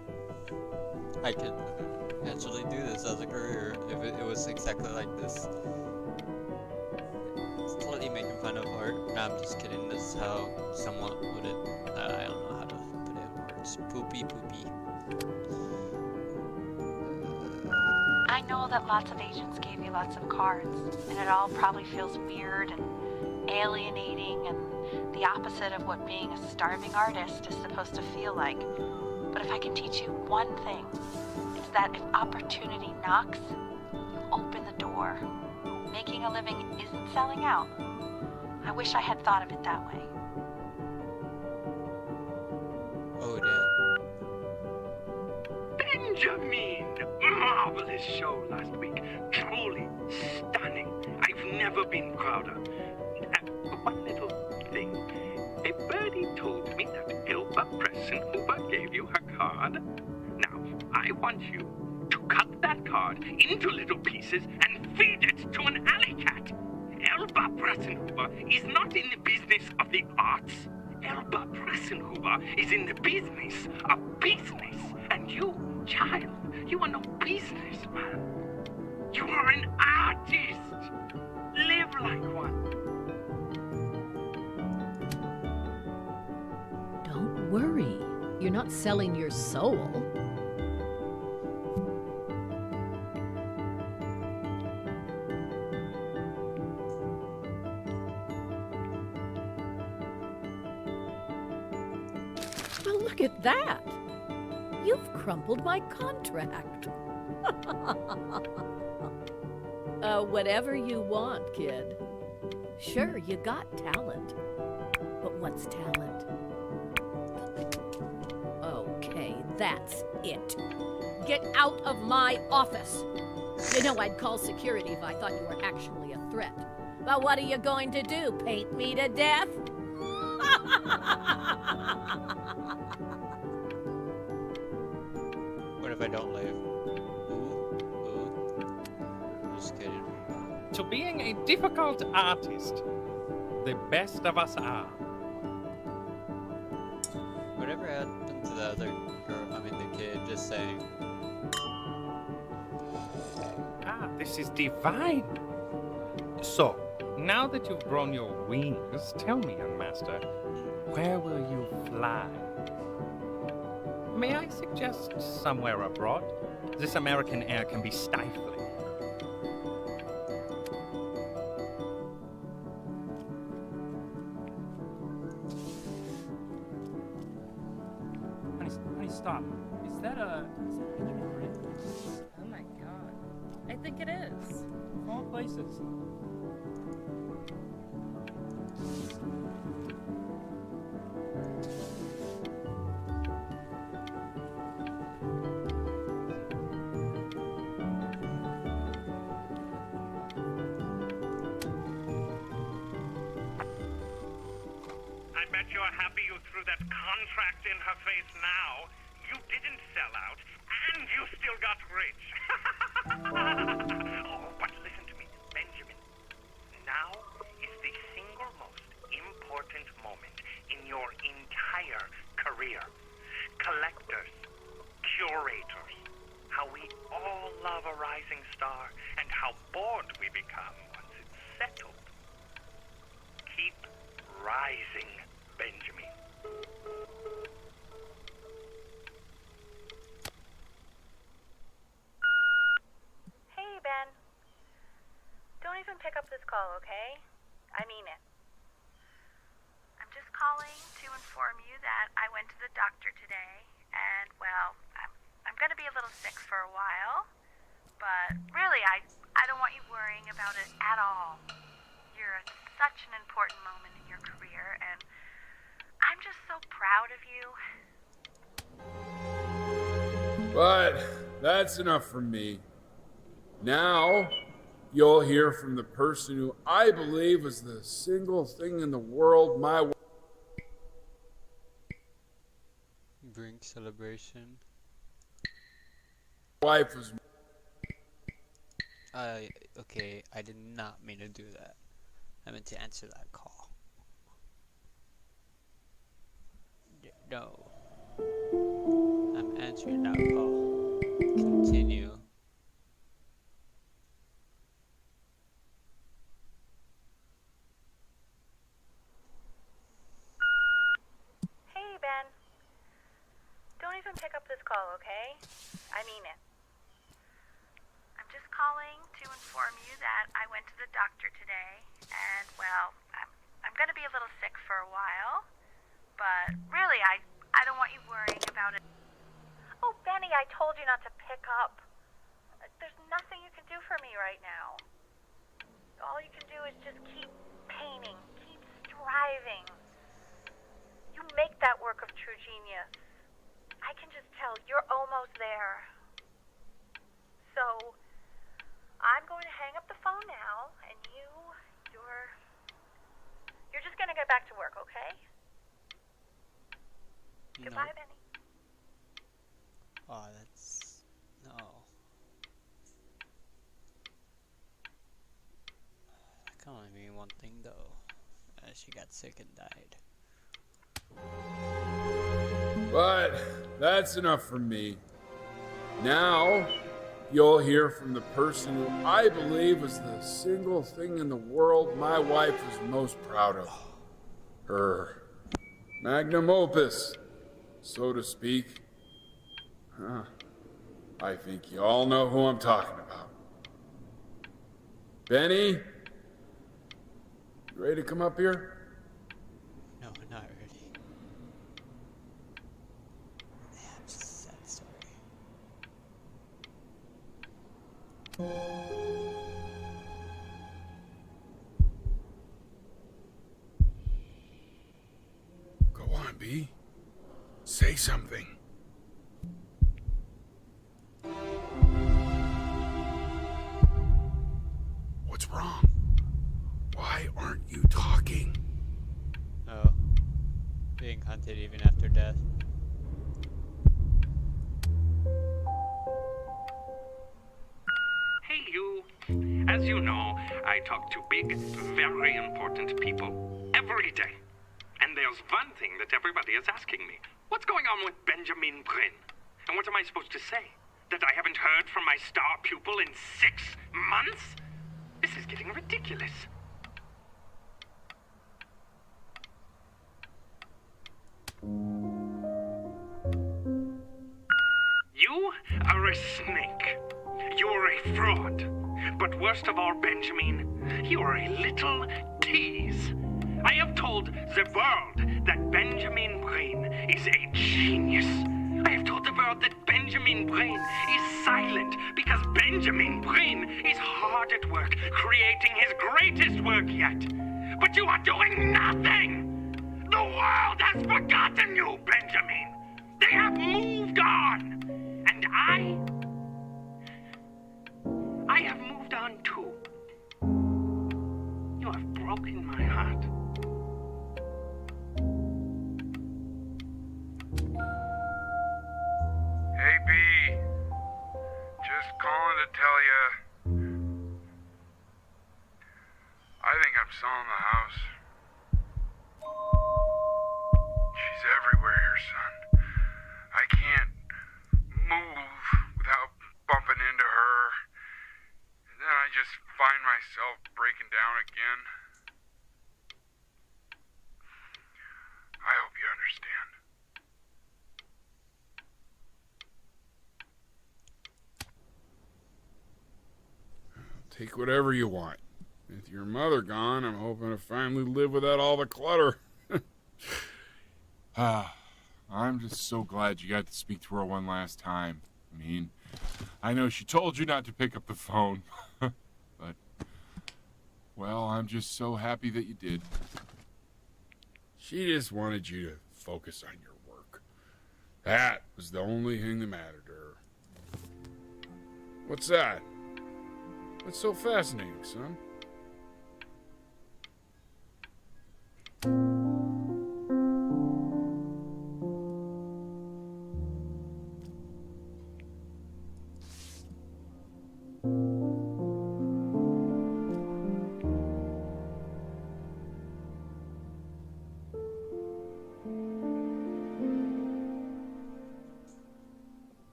I can actually do this as a career if it was exactly like this. It's totally making fun of art. No, I'm just kidding. This is how someone put it. I don't know how to put it in words. Poopy poopy. I know that lots of agents gave you lots of cards, and it all probably feels weird and alienating and the opposite of what being a starving artist is supposed to feel like. But if I can teach you one thing, it's that if opportunity knocks, you open the door. Making a living isn't selling out. I wish I had thought of it that way. Oh, Benjamin! Marvelous show last week. Truly stunning. I've never been prouder. One little thing. A birdie told me that Elba Pressenhuber gave you her card. Now, I want you to cut that card into little pieces and feed it to an alley cat. Elba Pressenhuber is not in the business of the arts. Elba Pressenhuber is in the business of business. And you, child, you are no businessman. You are an artist. Live like one. Don't worry. You're not selling your soul. Well, look at that. You've crumpled my contract. Whatever you want, kid. Sure, you got talent. But what's talent? Okay, that's it. Get out of my office. You know I'd call security if I thought you were actually a threat. But what are you going to do? Paint me to death? What if I don't leave? Just kidding. To being a difficult artist, the best of us are. Whatever happened to the other girl? I mean, the kid just saying. Ah, this is divine. So, now that you've grown your wings, tell me, young master, where will you fly? May I suggest somewhere abroad? This American air can be stifling. Honey, stop. Is that Benjamin Bryn? Oh my god. I think it is. Of all places. I bet you're happy you threw that contract in her face now. You didn't sell out, and you still got rich. Oh, but listen to me, Benjamin. Now your entire career. Collectors, curators, how we all love a rising star and how bored we become once it's settled. Keep rising, Benjamin. Hey, Ben. Don't even pick up this call, okay? I mean it. I'm just calling to inform you that I went to the doctor today, and, well, I'm gonna be a little sick for a while, but really, I don't want you worrying about it at all. You're at such an important moment in your career, and I'm just so proud of you. But that's enough from me. Now, you'll hear from the person who I believe was the single thing in the world my Drink celebration. wife was. Okay, I did not mean to do that. I meant to answer that call. No. I'm answering that call. Continue. Hey, Ben. Don't even pick up this call, okay? I mean it. I'm just calling to inform you that I went to the doctor today, and, well, I'm gonna be a little sick for a while, but really, I don't want you worrying about it. Oh, Benny, I told you not to pick up. There's nothing you can do for me right now. All you can do is just keep painting, keep striving. You make that work of true genius. I can just tell you're almost there. So, I'm going to hang up the phone now, and you're just gonna get back to work, okay? Goodbye, Benny. Oh, that's... no. That can only mean one thing, though. She got sick and died. But that's enough from me. Now, you'll hear from the person who I believe was the single thing in the world my wife was most proud of. Her magnum opus, so to speak. I think you all know who I'm talking about. Benny? You ready to come up here? No, not ready. Yeah, it's just a sad story. Go on, B. Say something. What's wrong? Why aren't you talking? Oh. Being hunted even after death. Hey, you. As you know, I talk to big, very important people every day. And there's one thing that everybody is asking me. What's going on with Benjamin Brin? And what am I supposed to say? That I haven't heard from my star pupil in 6 months? This is getting ridiculous. You are a snake. You're a fraud. But worst of all, Benjamin, you're a little tease. I have told the world that Benjamin Brin is a genius. I have told the world that Benjamin Brin is silent because Benjamin Brin is hard at work creating his greatest work yet. But you are doing nothing! The world has forgotten you, Benjamin! They have moved on! And I have moved on too. You have broken my heart. Hey, B. Just calling to tell you. I think I'm selling the house. yourself breaking down again? I hope you understand. Take whatever you want. With your mother gone, I'm hoping to finally live without all the clutter. I'm just so glad you got to speak to her one last time. I mean, I know she told you not to pick up the phone, but, well, I'm just so happy that you did. She just wanted you to focus on your work. That was the only thing that mattered to her. What's that? What's so fascinating, son?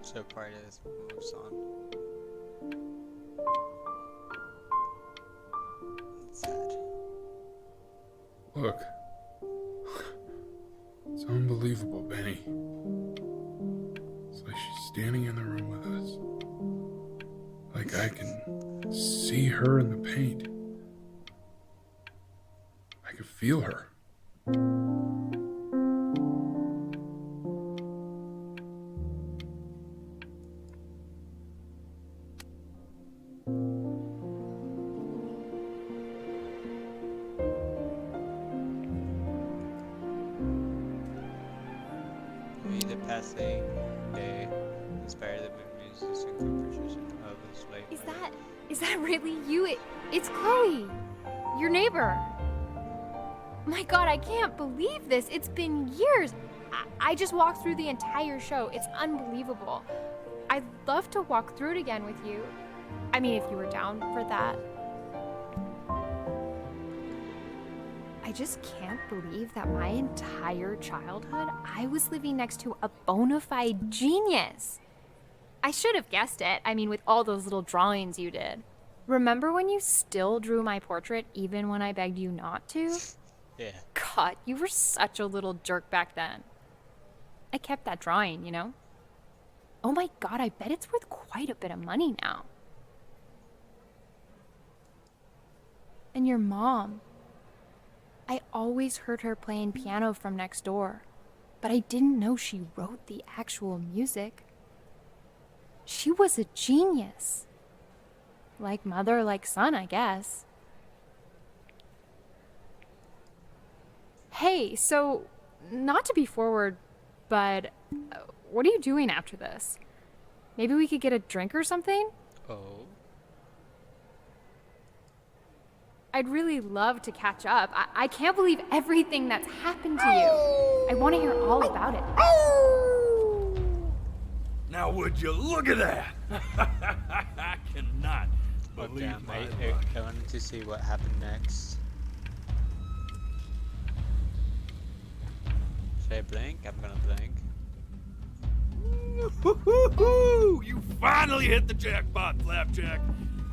So part of this moves on. It's sad. Look. It's unbelievable, Benny. It's like she's standing in the room with us. Like I can see her in the paint. I can feel her. The passing day inspired the musician composition of this light. Is that really you? It's Chloe, your neighbor. My God, I can't believe this. It's been years. I just walked through the entire show. It's unbelievable. I'd love to walk through it again with you. I mean, if you were down for that. I just can't believe that my entire childhood, I was living next to a bona fide genius. I should have guessed it. I mean, with all those little drawings you did. Remember when you still drew my portrait even when I begged you not to? Yeah. God, you were such a little jerk back then. I kept that drawing, you know? Oh my God, I bet it's worth quite a bit of money now. And your mom. I always heard her playing piano from next door, but I didn't know she wrote the actual music. She was a genius. Like mother, like son, I guess. Hey, so, not to be forward, but what are you doing after this? Maybe we could get a drink or something? Oh. I'd really love to catch up. I can't believe everything that's happened to you. I want to hear all about it. Now would you look at that? I cannot believe Damn, my I wanted to see what happened next. Should I blink? I'm gonna blink. Woo-hoo-hoo-hoo! You finally hit the jackpot, Flapjack.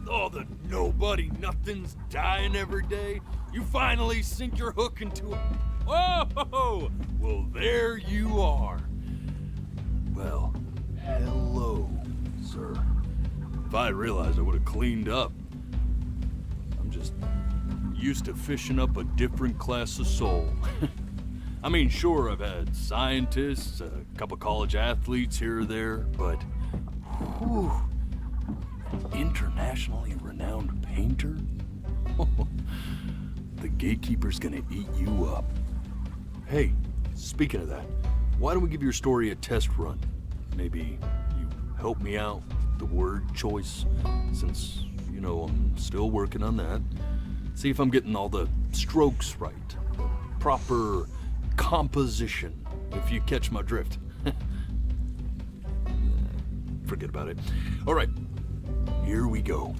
All the nobody nothings dying every day. You finally sink your hook into a... Whoa! Well, there you are. Well, hello, sir. If I realized, I would have cleaned up. I'm just used to fishing up a different class of soul. I mean, sure, I've had scientists, a couple college athletes here or there, but... Whew, internationally renowned painter? The gatekeeper's gonna eat you up. Hey, speaking of that, why don't we give your story a test run? Maybe you help me out with the word choice, since, you know, I'm still working on that. See if I'm getting all the strokes right, the proper composition, if you catch my drift. Forget about it. All right, here we go.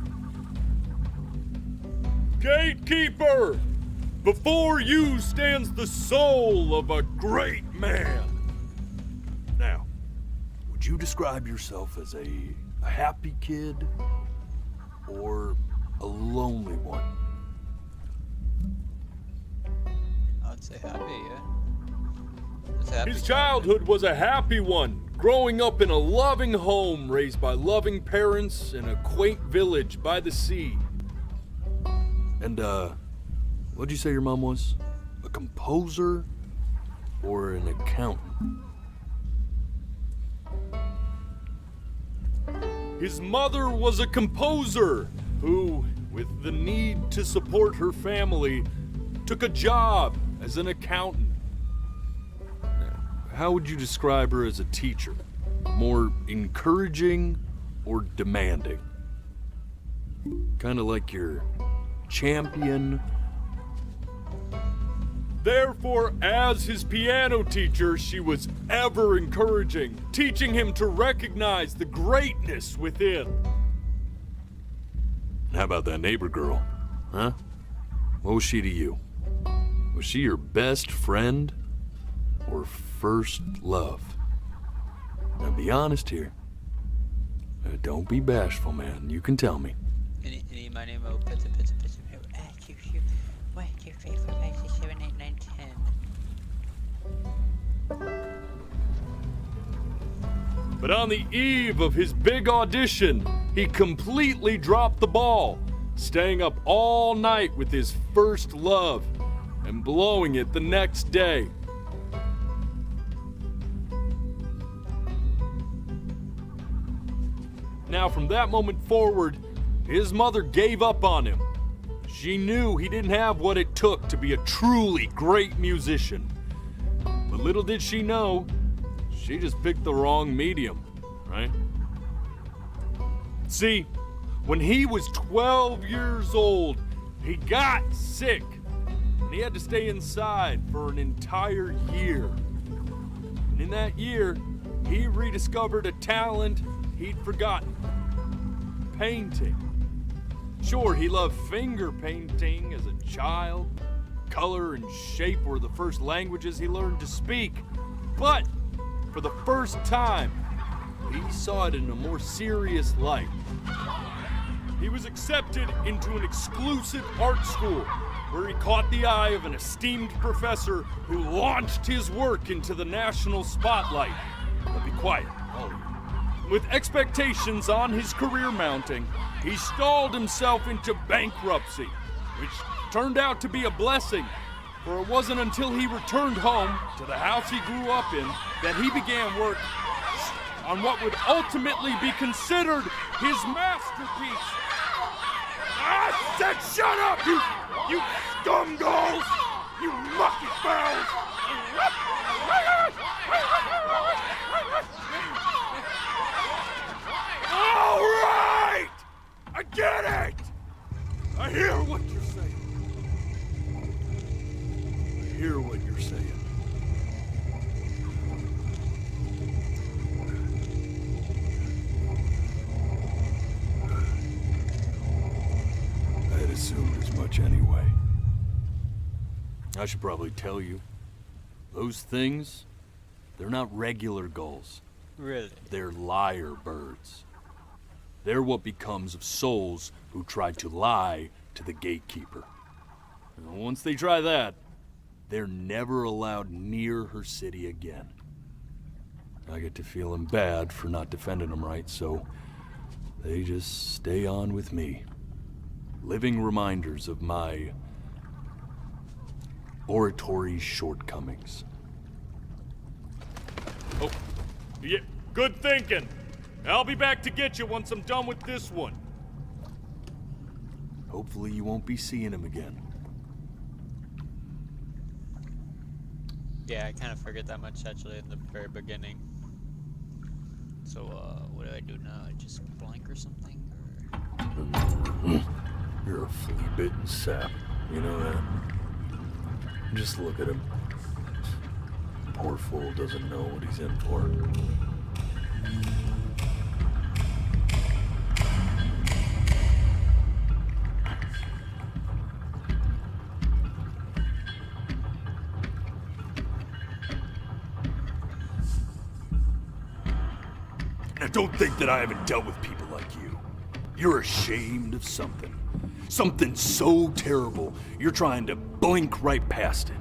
Gatekeeper! Before you stands the soul of a great man. Now, would you describe yourself as a happy kid or a lonely one? I'd say happy, yeah. It's happy. His childhood was a happy one, growing up in a loving home raised by loving parents in a quaint village by the sea. And, what'd you say your mom was? A composer or an accountant? His mother was a composer who, with the need to support her family, took a job as an accountant. How would you describe her as a teacher? More encouraging or demanding? Kind of like your champion. Therefore, as his piano teacher, she was ever encouraging, teaching him to recognize the greatness within. How about that neighbor girl? Huh? What was she to you? Was she your best friend or first love? Now be honest here. Don't be bashful, man. You can tell me. My name is Pizza. What's your favorite 5, 6, 7, 8, 9, 10? But on the eve of his big audition, he completely dropped the ball, staying up all night with his first love and blowing it the next day. Now, from that moment forward, his mother gave up on him. She knew he didn't have what it took to be a truly great musician. But little did she know, she just picked the wrong medium, right? See, when he was 12 years old, he got sick, and he had to stay inside for an entire year. And in that year, he rediscovered a talent he'd forgotten: painting. Sure, he loved finger painting as a child. Color and shape were the first languages he learned to speak. But for the first time, he saw it in a more serious light. He was accepted into an exclusive art school where he caught the eye of an esteemed professor who launched his work into the national spotlight. But be quiet, all of you. With expectations on his career mounting, he stalled himself into bankruptcy, which turned out to be a blessing, for it wasn't until he returned home to the house he grew up in that he began work on what would ultimately be considered his masterpiece. I said shut up, you scumballs! You lucky fowls! All right! I get it! I hear what you're saying. I hear what you're saying. I had assumed as much anyway. I should probably tell you, those things, they're not regular gulls. Really? They're liar birds. They're what becomes of souls who try to lie to the gatekeeper. And once they try that, they're never allowed near her city again. I get to feeling bad for not defending them right, so they just stay on with me. Living reminders of my oratory shortcomings. Oh, yeah, good thinking. I'll be back to get you once I'm done with this one. Hopefully you won't be seeing him again. Yeah, I kind of forget that much actually in the very beginning. So, what do I do now? I just blank or something? Or... You're a flea-bitten sap. You know that? Just look at him. Poor fool doesn't know what he's in for. Now don't think that I haven't dealt with people like you. You're ashamed of something. Something so terrible, you're trying to blink right past it.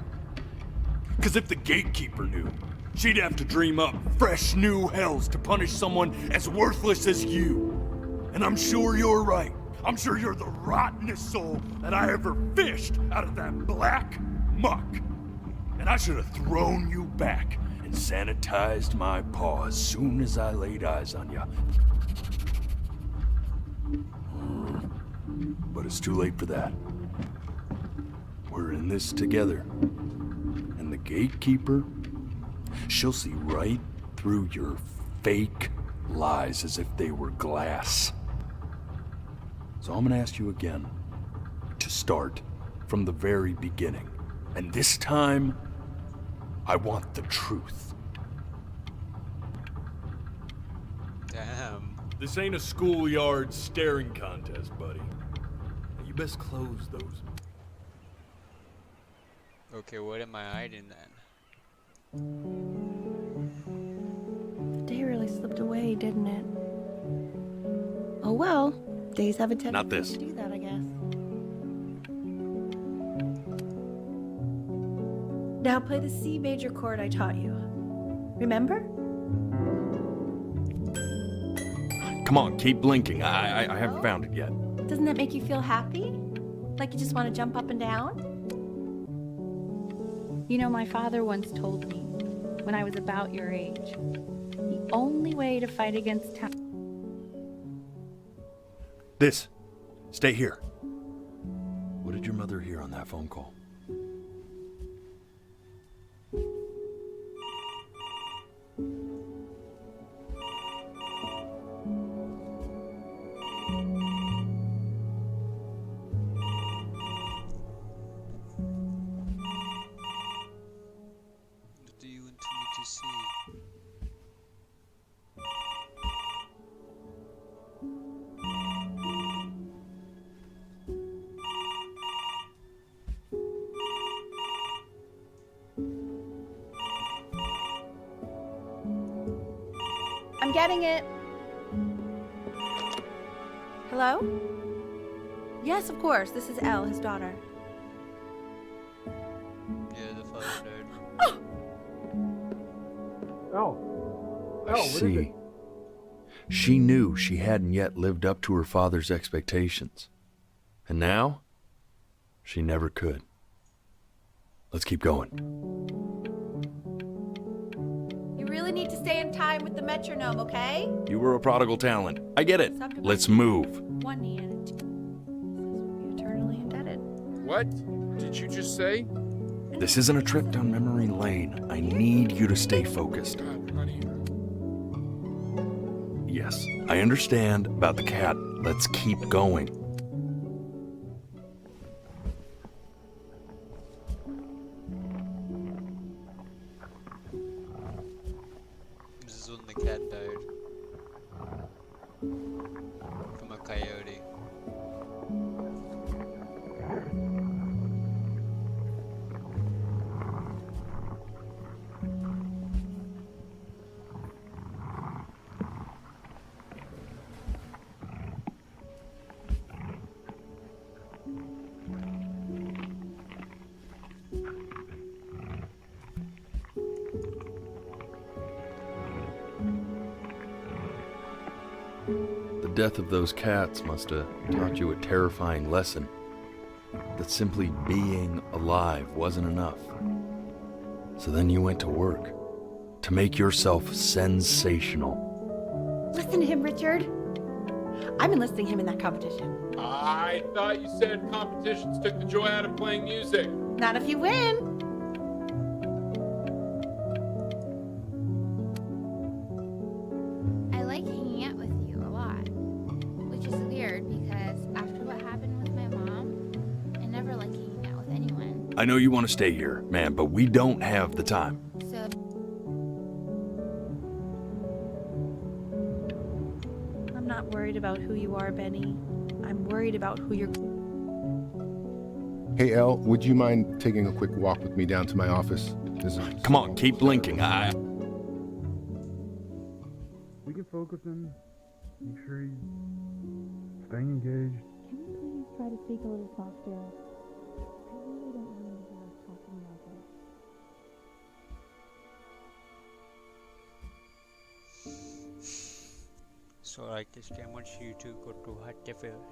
Because if the gatekeeper knew, she'd have to dream up fresh new hells to punish someone as worthless as you. And I'm sure you're right. I'm sure you're the rottenest soul that I ever fished out of that black muck. And I should have thrown you back and sanitized my paw as soon as I laid eyes on you. But it's too late for that. We're in this together. And the gatekeeper, she'll see right through your fake lies as if they were glass. So I'm gonna ask you again to start from the very beginning. And this time, I want the truth. Damn. This ain't a schoolyard staring contest, buddy. You best close those. Okay, what am I hiding then? The day really slipped away, didn't it? Oh well, days have a tendency Not this. to do that, I guess. Now play the C major chord I taught you. Remember? Come on, keep blinking. I haven't found it yet. Doesn't that make you feel happy? Like you just want to jump up and down? You know, my father once told me, when I was about your age, the only way to fight against This. Stay here. What did your mother hear on that phone call? What do you want me to see? I'm getting it. Hello? Yes, of course. This is Elle, his daughter. Yeah, the father died. I see. She knew she hadn't yet lived up to her father's expectations. And now, she never could. Let's keep going. You really need to stay in time with the metronome, okay? You were a prodigal talent. I get it. Let's move. One knee and a two. We'll be eternally indebted. What did you just say? This isn't a trip down memory lane. I need you to stay focused. God, honey. Yes, I understand about the cat. Let's keep going. This is when the cat died. From a coyote. The death of those cats must have taught you a terrifying lesson. That simply being alive wasn't enough. So then you went to work. To make yourself sensational. Listen to him, Richard. I'm enlisting him in that competition. I thought you said competitions took the joy out of playing music. Not if you win. I like hanging out with you a lot, which is weird because after what happened with my mom, I never like hanging out with anyone. I know you want to stay here, man, but we don't have the time. So I'm not worried about who you are, Benny. I'm worried about who you're. Hey, Elle, would you mind taking a quick walk with me down to my office? Come on, keep blinking. get focusing. Make sure he's staying engaged. Can you please try to speak a little softer? I really don't want him to hear us talking like this. So like this game wants you to go through hard different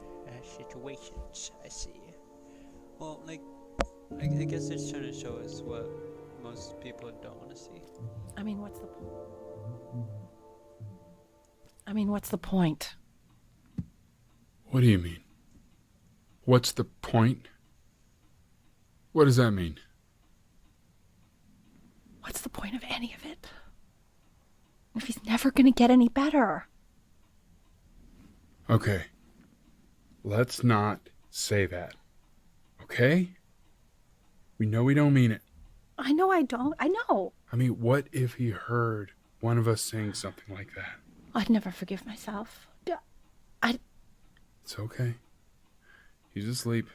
situations. I see. Well, like, I guess it's trying to show us what most people don't want to see. I mean, what's the point? What's the point? What do you mean? What's the point? What does that mean? What's the point of any of it? If he's never gonna get any better. Okay. Let's not say that. Okay? We know we don't mean it. I know I don't. I know. I mean, what if he heard one of us saying something like that? I'd never forgive myself. It's okay. He's asleep.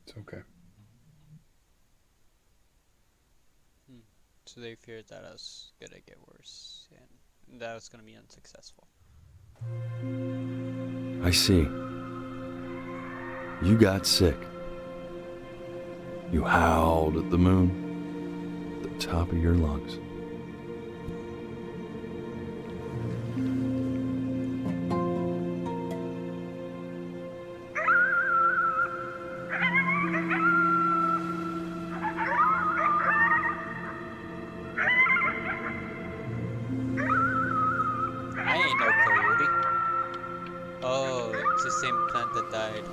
It's okay. So they feared that it was gonna get worse and that was gonna be unsuccessful. I see. You got sick. You howled at the moon at the top of your lungs. I ain't no coyote. Oh, it's the same plant that died.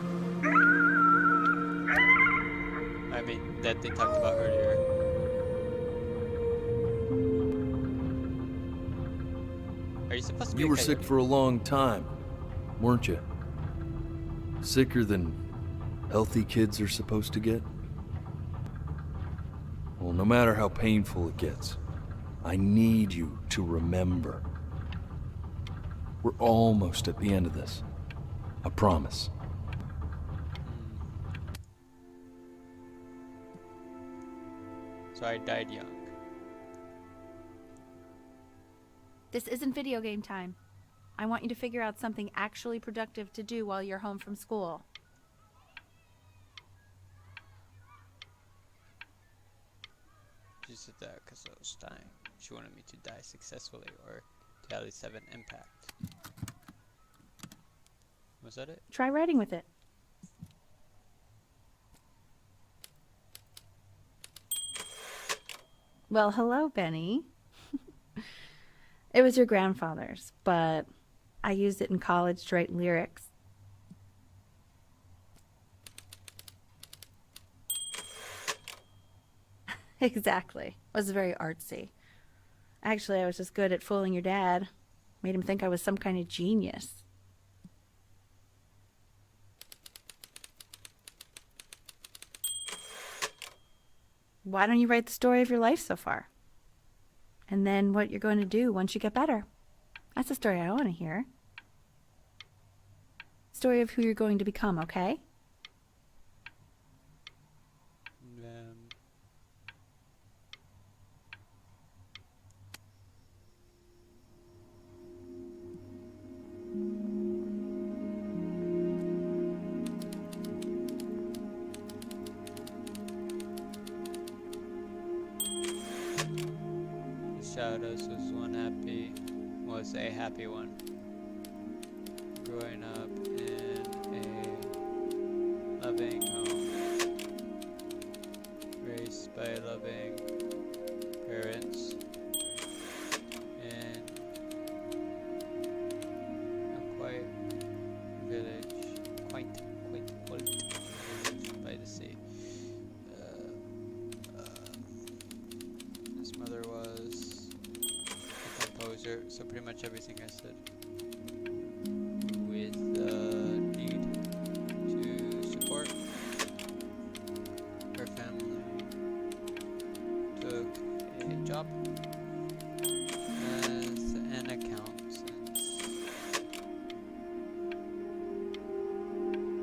I mean, that they talked about earlier. Are you supposed to be You a were coyote? sick for a long time, weren't you? Sicker than healthy kids are supposed to get? Well, no matter how painful it gets, I need you to remember. We're almost at the end of this. I promise. So I died young. This isn't video game time. I want you to figure out something actually productive to do while you're home from school. She said that because I was dying. She wanted me to die successfully or to at least have an impact. Was that it? Try writing with it. Well, hello, Benny. It was your grandfather's, but I used it in college to write lyrics. Exactly. It was very artsy. Actually, I was just good at fooling your dad. Made him think I was some kind of genius. Why don't you write the story of your life so far? And then what you're going to do once you get better. That's the story I want to hear. Story of who you're going to become, okay? Shadows was a happy one. Growing up in a loving home, raised by loving parents, in a quiet village, quite village by the sea. His mother was a composer, so pretty much everything I said. With the need to support her family, took a job as an accountant.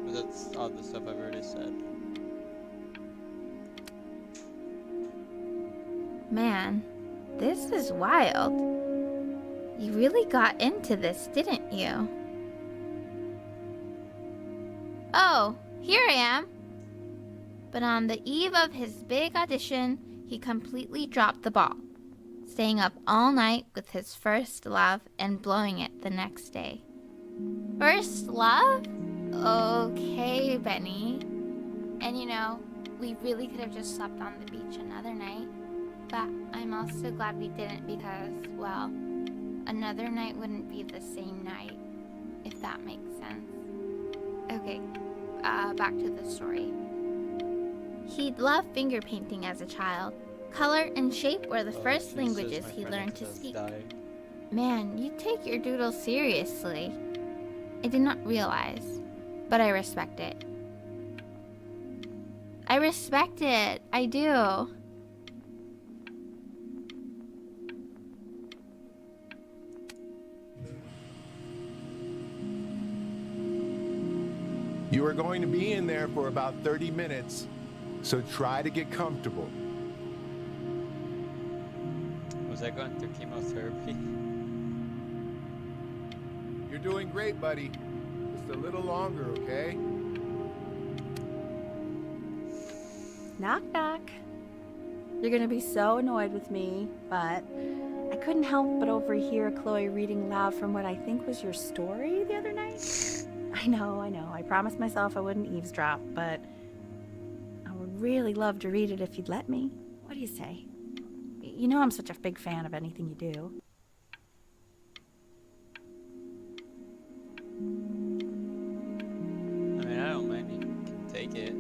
But that's all the stuff I've already said. Man, this is wild. You really got into this, didn't you? Oh, here I am. But on the eve of his big audition, he completely dropped the ball, staying up all night with his first love and blowing it the next day. First love? Okay, Benny. And you know, we really could have just slept on the beach another night. But I'm also glad we didn't because, well, another night wouldn't be the same night, if that makes sense. Okay, back to the story. He'd loved finger painting as a child. Color and shape were the first languages he learned to speak. Man, you take your doodle seriously. I did not realize, but I respect it. I respect it. I do. You are going to be in there for about 30 minutes, so try to get comfortable. Was I going through chemotherapy? You're doing great, buddy. Just a little longer, okay? Knock, knock. You're gonna be so annoyed with me, but I couldn't help but overhear Chloe reading loud from what I think was your story the other night. I know. I promised myself I wouldn't eavesdrop, but I would really love to read it if you'd let me. What do you say? You know I'm such a big fan of anything you do. I mean, I don't mind. You can take it,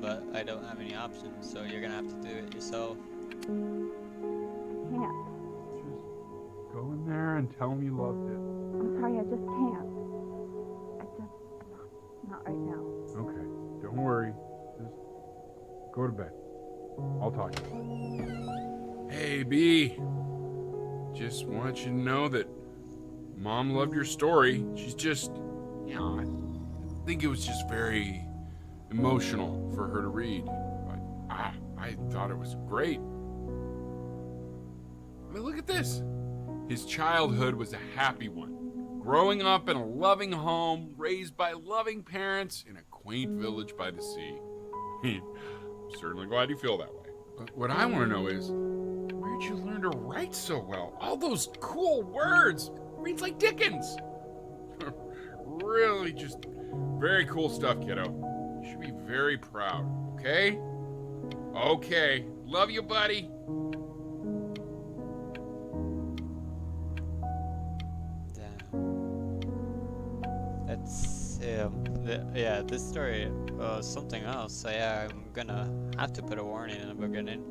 but I don't have any options, so you're gonna have to do it yourself. Can't. Just go in there and tell him you loved it. I'm sorry, I just can't. Not right now. Okay, don't worry. Just go to bed. I'll talk to you. Hey, B. Just want you to know that Mom loved your story. She's just, I think it was just very emotional for her to read. But I thought it was great. I mean, look at this. His childhood was a happy one. Growing up in a loving home, raised by loving parents in a quaint village by the sea. I'm certainly glad you feel that way. But what I want to know is, where'd you learn to write so well? All those cool words. Reads like Dickens. Really just very cool stuff, kiddo. You should be very proud, okay? Okay. Love you, buddy. That's yeah. This story, something else. So yeah, I'm gonna have to put a warning in the beginning.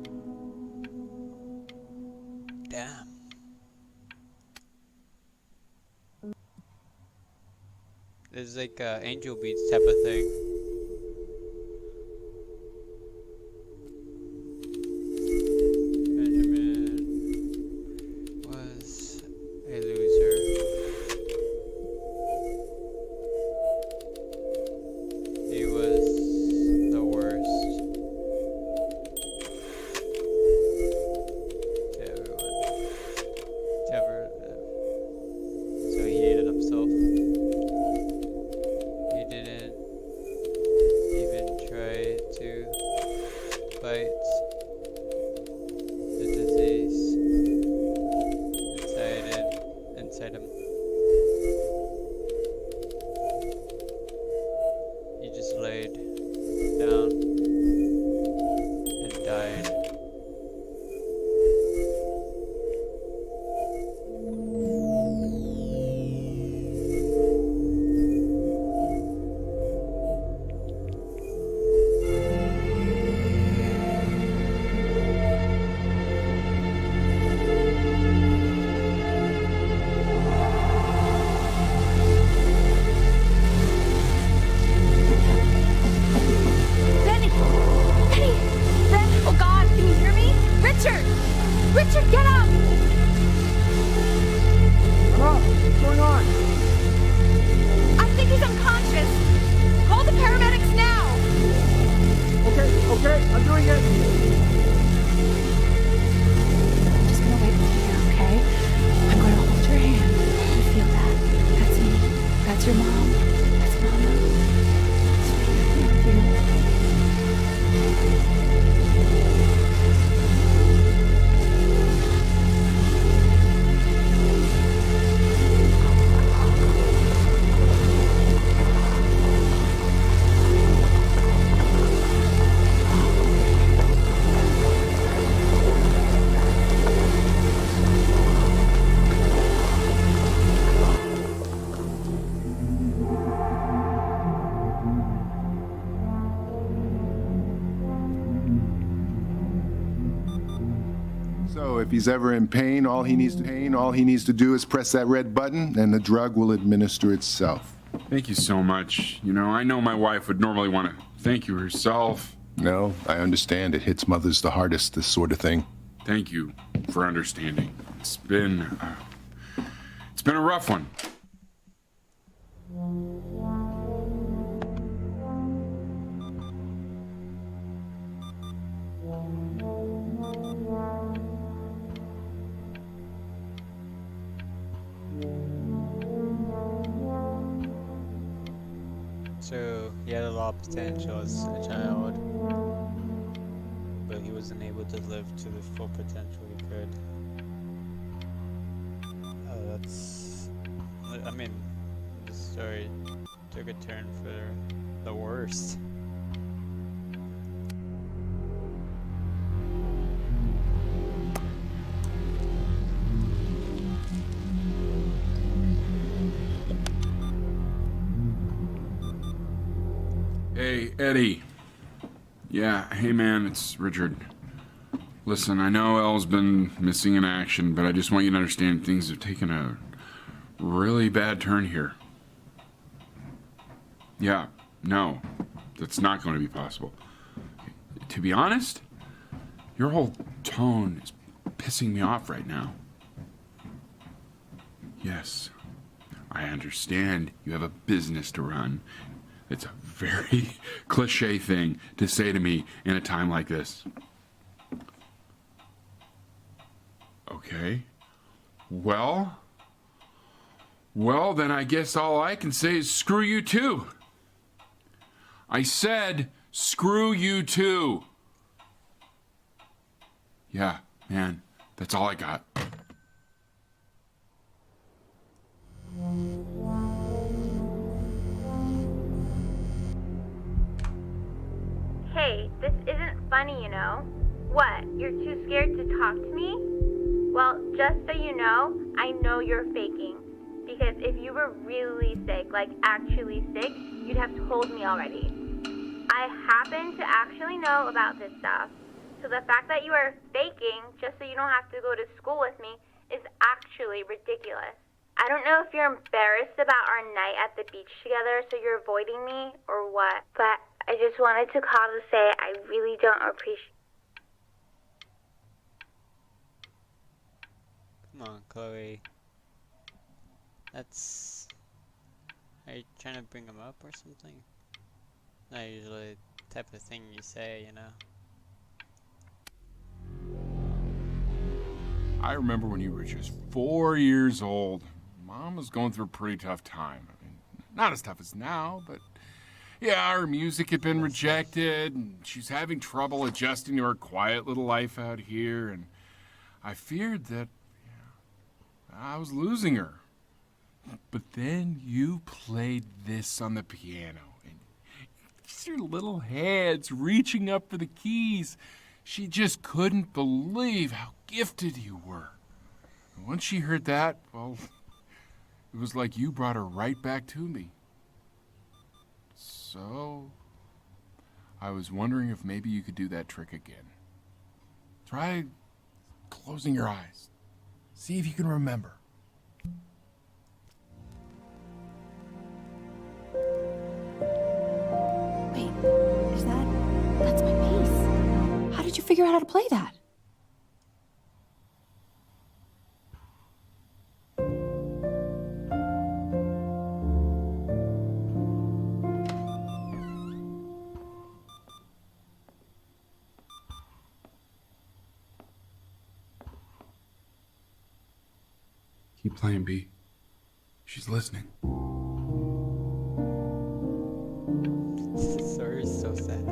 Damn. It's like angel beats type of thing. Benjamin was a loser. He was the worst to everyone. So he hated himself. He didn't even try to fight the disease inside him. He just laid down and died. Benny! Benny! Ben! Oh God, can you hear me? Richard! Richard, get up! What's going on? I think he's unconscious. Call the paramedics now! Okay, I'm doing it. I'm just gonna wait with you here, okay? I'm gonna hold your hand. if he's ever in pain, all he needs to do is press that red button and the drug will administer itself. Thank you so much. You know, I know my wife would normally want to thank you herself. No, I understand. It hits mothers the hardest, this sort of thing. Thank you for understanding. It's been a rough one. So he had a lot of potential as a child, but he wasn't able to live to the full potential he could. I mean, the story took a turn for the worst. Hey, Eddie. Yeah, hey man, it's Richard. Listen, I know Elle's been missing in action, but I just want you to understand things have taken a really bad turn here. Yeah, no, that's not going to be possible. To be honest, your whole tone is pissing me off right now. Yes, I understand you have a business to run. It's a very cliche thing to say to me in a time like this. Okay. Well, then I guess all I can say is screw you too. I said screw you too. Yeah, man, that's all I got. Hey, this isn't funny, you know. What, you're too scared to talk to me? Well, just so you know, I know you're faking. Because if you were really sick, like actually sick, you'd have told me already. I happen to actually know about this stuff. So the fact that you are faking just so you don't have to go to school with me is actually ridiculous. I don't know if you're embarrassed about our night at the beach together, so you're avoiding me, or what, but I just wanted to call to say I really don't appreciate. Come on, Chloe. That's... Are you trying to bring him up or something? Not usually the type of thing you say, you know? I remember when you were just 4 years old. Mom was going through a pretty tough time. I mean, not as tough as now, but yeah, her music had been rejected, and she's having trouble adjusting to her quiet little life out here, and I feared that I was losing her. But then you played this on the piano, and just your little hands reaching up for the keys. She just couldn't believe how gifted you were. And once she heard that, well, it was like you brought her right back to me. So, I was wondering if maybe you could do that trick again. Try closing your eyes. See if you can remember. Wait, that's my piece. How did you figure out how to play that? Keep playing, B. She's listening. This story is so sad.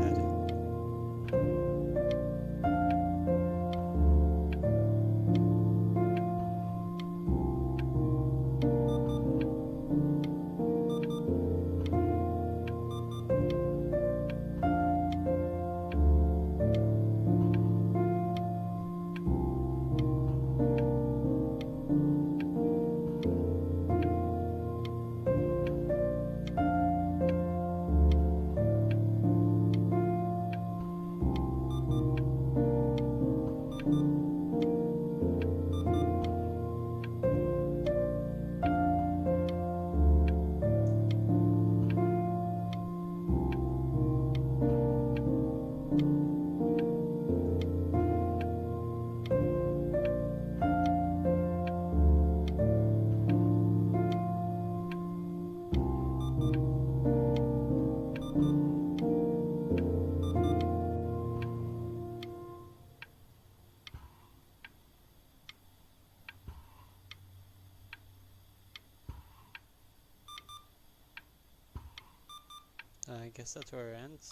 I guess that's where it ends.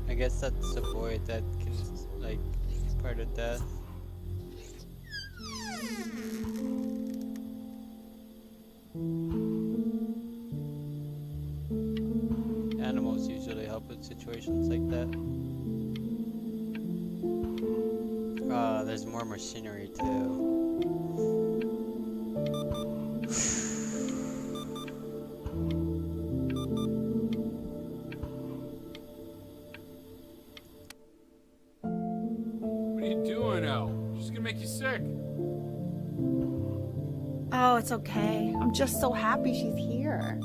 I guess that's the void that can, like, part of death. Animals usually help with situations like that. There's more machinery too. What are you doing, Elle? She's gonna make you sick. Oh, it's okay. I'm just so happy she's here.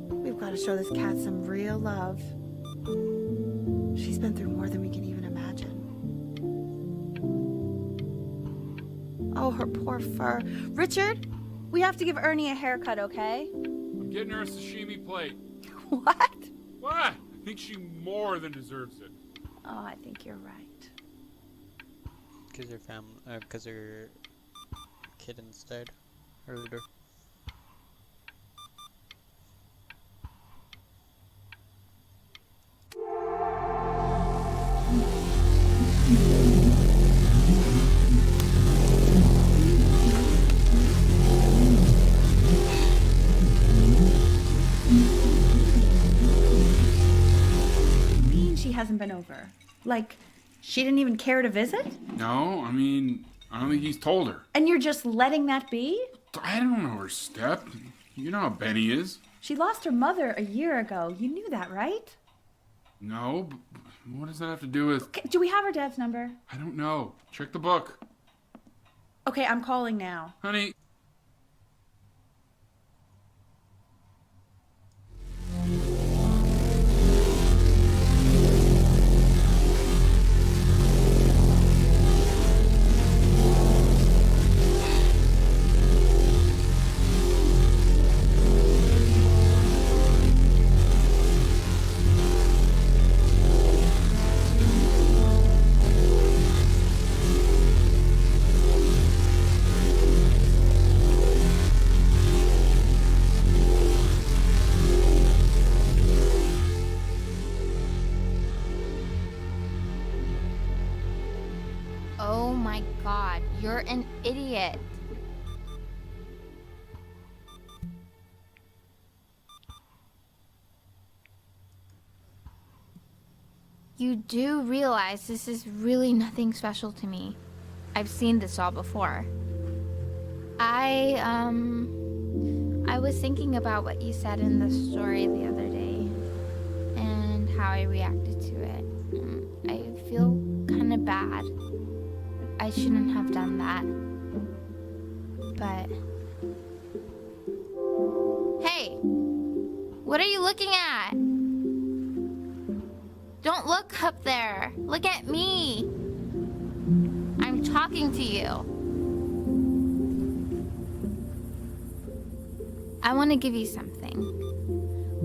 We've got to show this cat some real love. She's been through more than we can even imagine. Oh, her poor fur. Richard, we have to give Ernie a haircut, okay? I'm getting her a sashimi plate. What? What? I think she more than deserves it. Oh, I think you're right. Because her kittens died earlier. She hasn't been over. Like, she didn't even care to visit? No, I mean, I don't think he's told her. And you're just letting that be? I don't know her step. You know how Benny is. She lost her mother a year ago. You knew that, right? No, but what does that have to do with... Okay, do we have her dad's number? I don't know. Check the book. Okay, I'm calling now. Honey. Oh my god, you're an idiot. You do realize this is really nothing special to me. I've seen this all before. I was thinking about what you said in the story the other day and how I reacted to it. I feel kind of bad. I shouldn't have done that. But... Hey! What are you looking at? Don't look up there. Look at me. I'm talking to you. I want to give you something.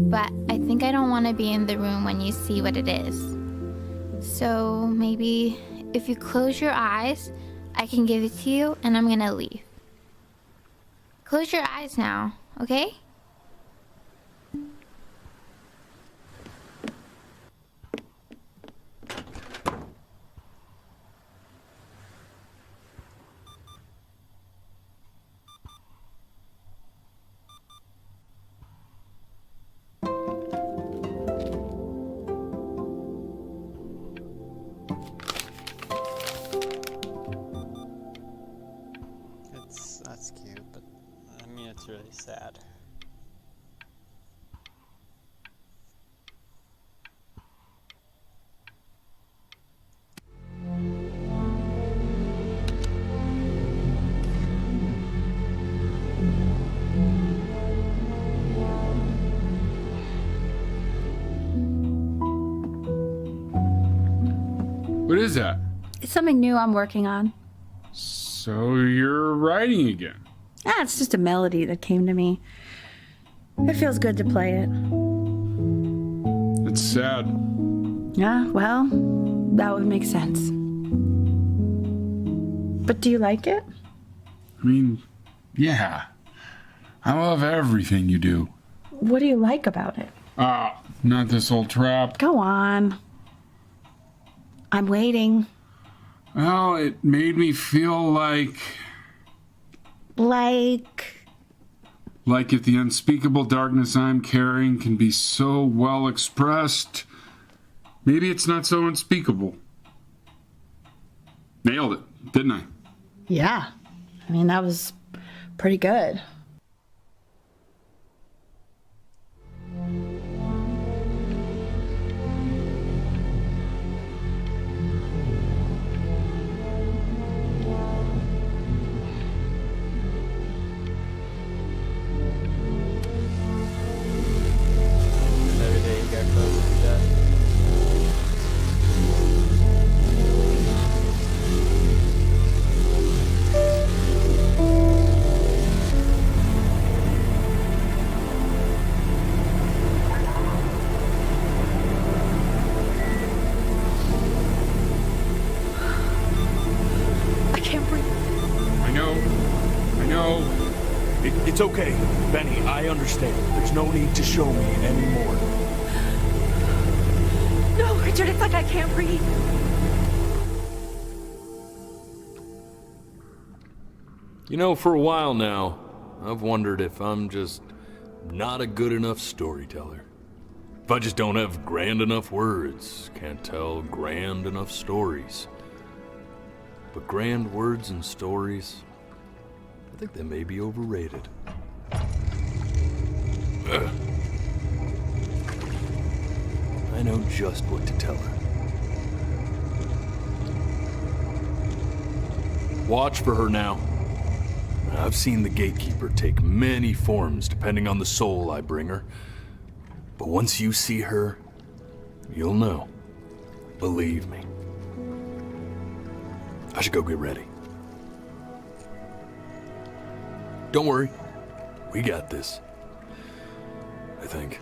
But I think I don't want to be in the room when you see what it is. So maybe if you close your eyes, I can give it to you and I'm gonna leave. Close your eyes now, okay? That's cute, but I mean it's really sad. What is that? It's something new I'm working on. So you're writing again? Ah, it's just a melody that came to me. It feels good to play it. It's sad. Yeah, well, that would make sense. But do you like it? I mean, yeah. I love everything you do. What do you like about it? Not this old trap. Go on. I'm waiting. Well, it made me feel like if the unspeakable darkness I'm carrying can be so well expressed, maybe it's not so unspeakable. Nailed it, didn't I? Yeah. I mean, that was pretty good. Every day you got closer to death. I can't breathe. I know. It's okay, Benny, I understand. There's no need to show me anymore. No, Richard, it's like I can't breathe. You know, for a while now, I've wondered if I'm just not a good enough storyteller. If I just don't have grand enough words, can't tell grand enough stories. But grand words and stories, I think they may be overrated. Ugh. I know just what to tell her. Watch for her now. I've seen the gatekeeper take many forms depending on the soul I bring her. But once you see her, you'll know. Believe me. I should go get ready. Don't worry. We got this. I think.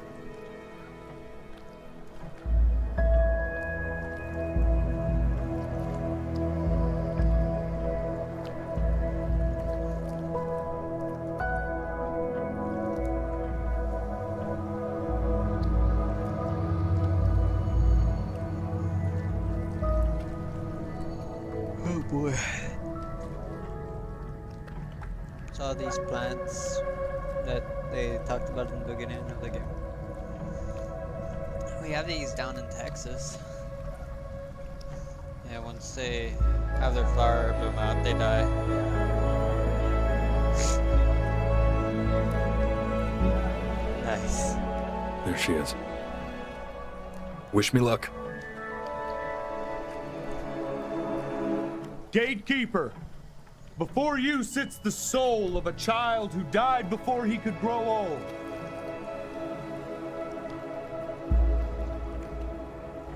Oh boy. Saw these plants that they talked about in the beginning of the game. We have these down in Texas. Yeah, once they have their flower bloom out, they die. Nice. There she is. Wish me luck. Gatekeeper, before you sits the soul of a child who died before he could grow old.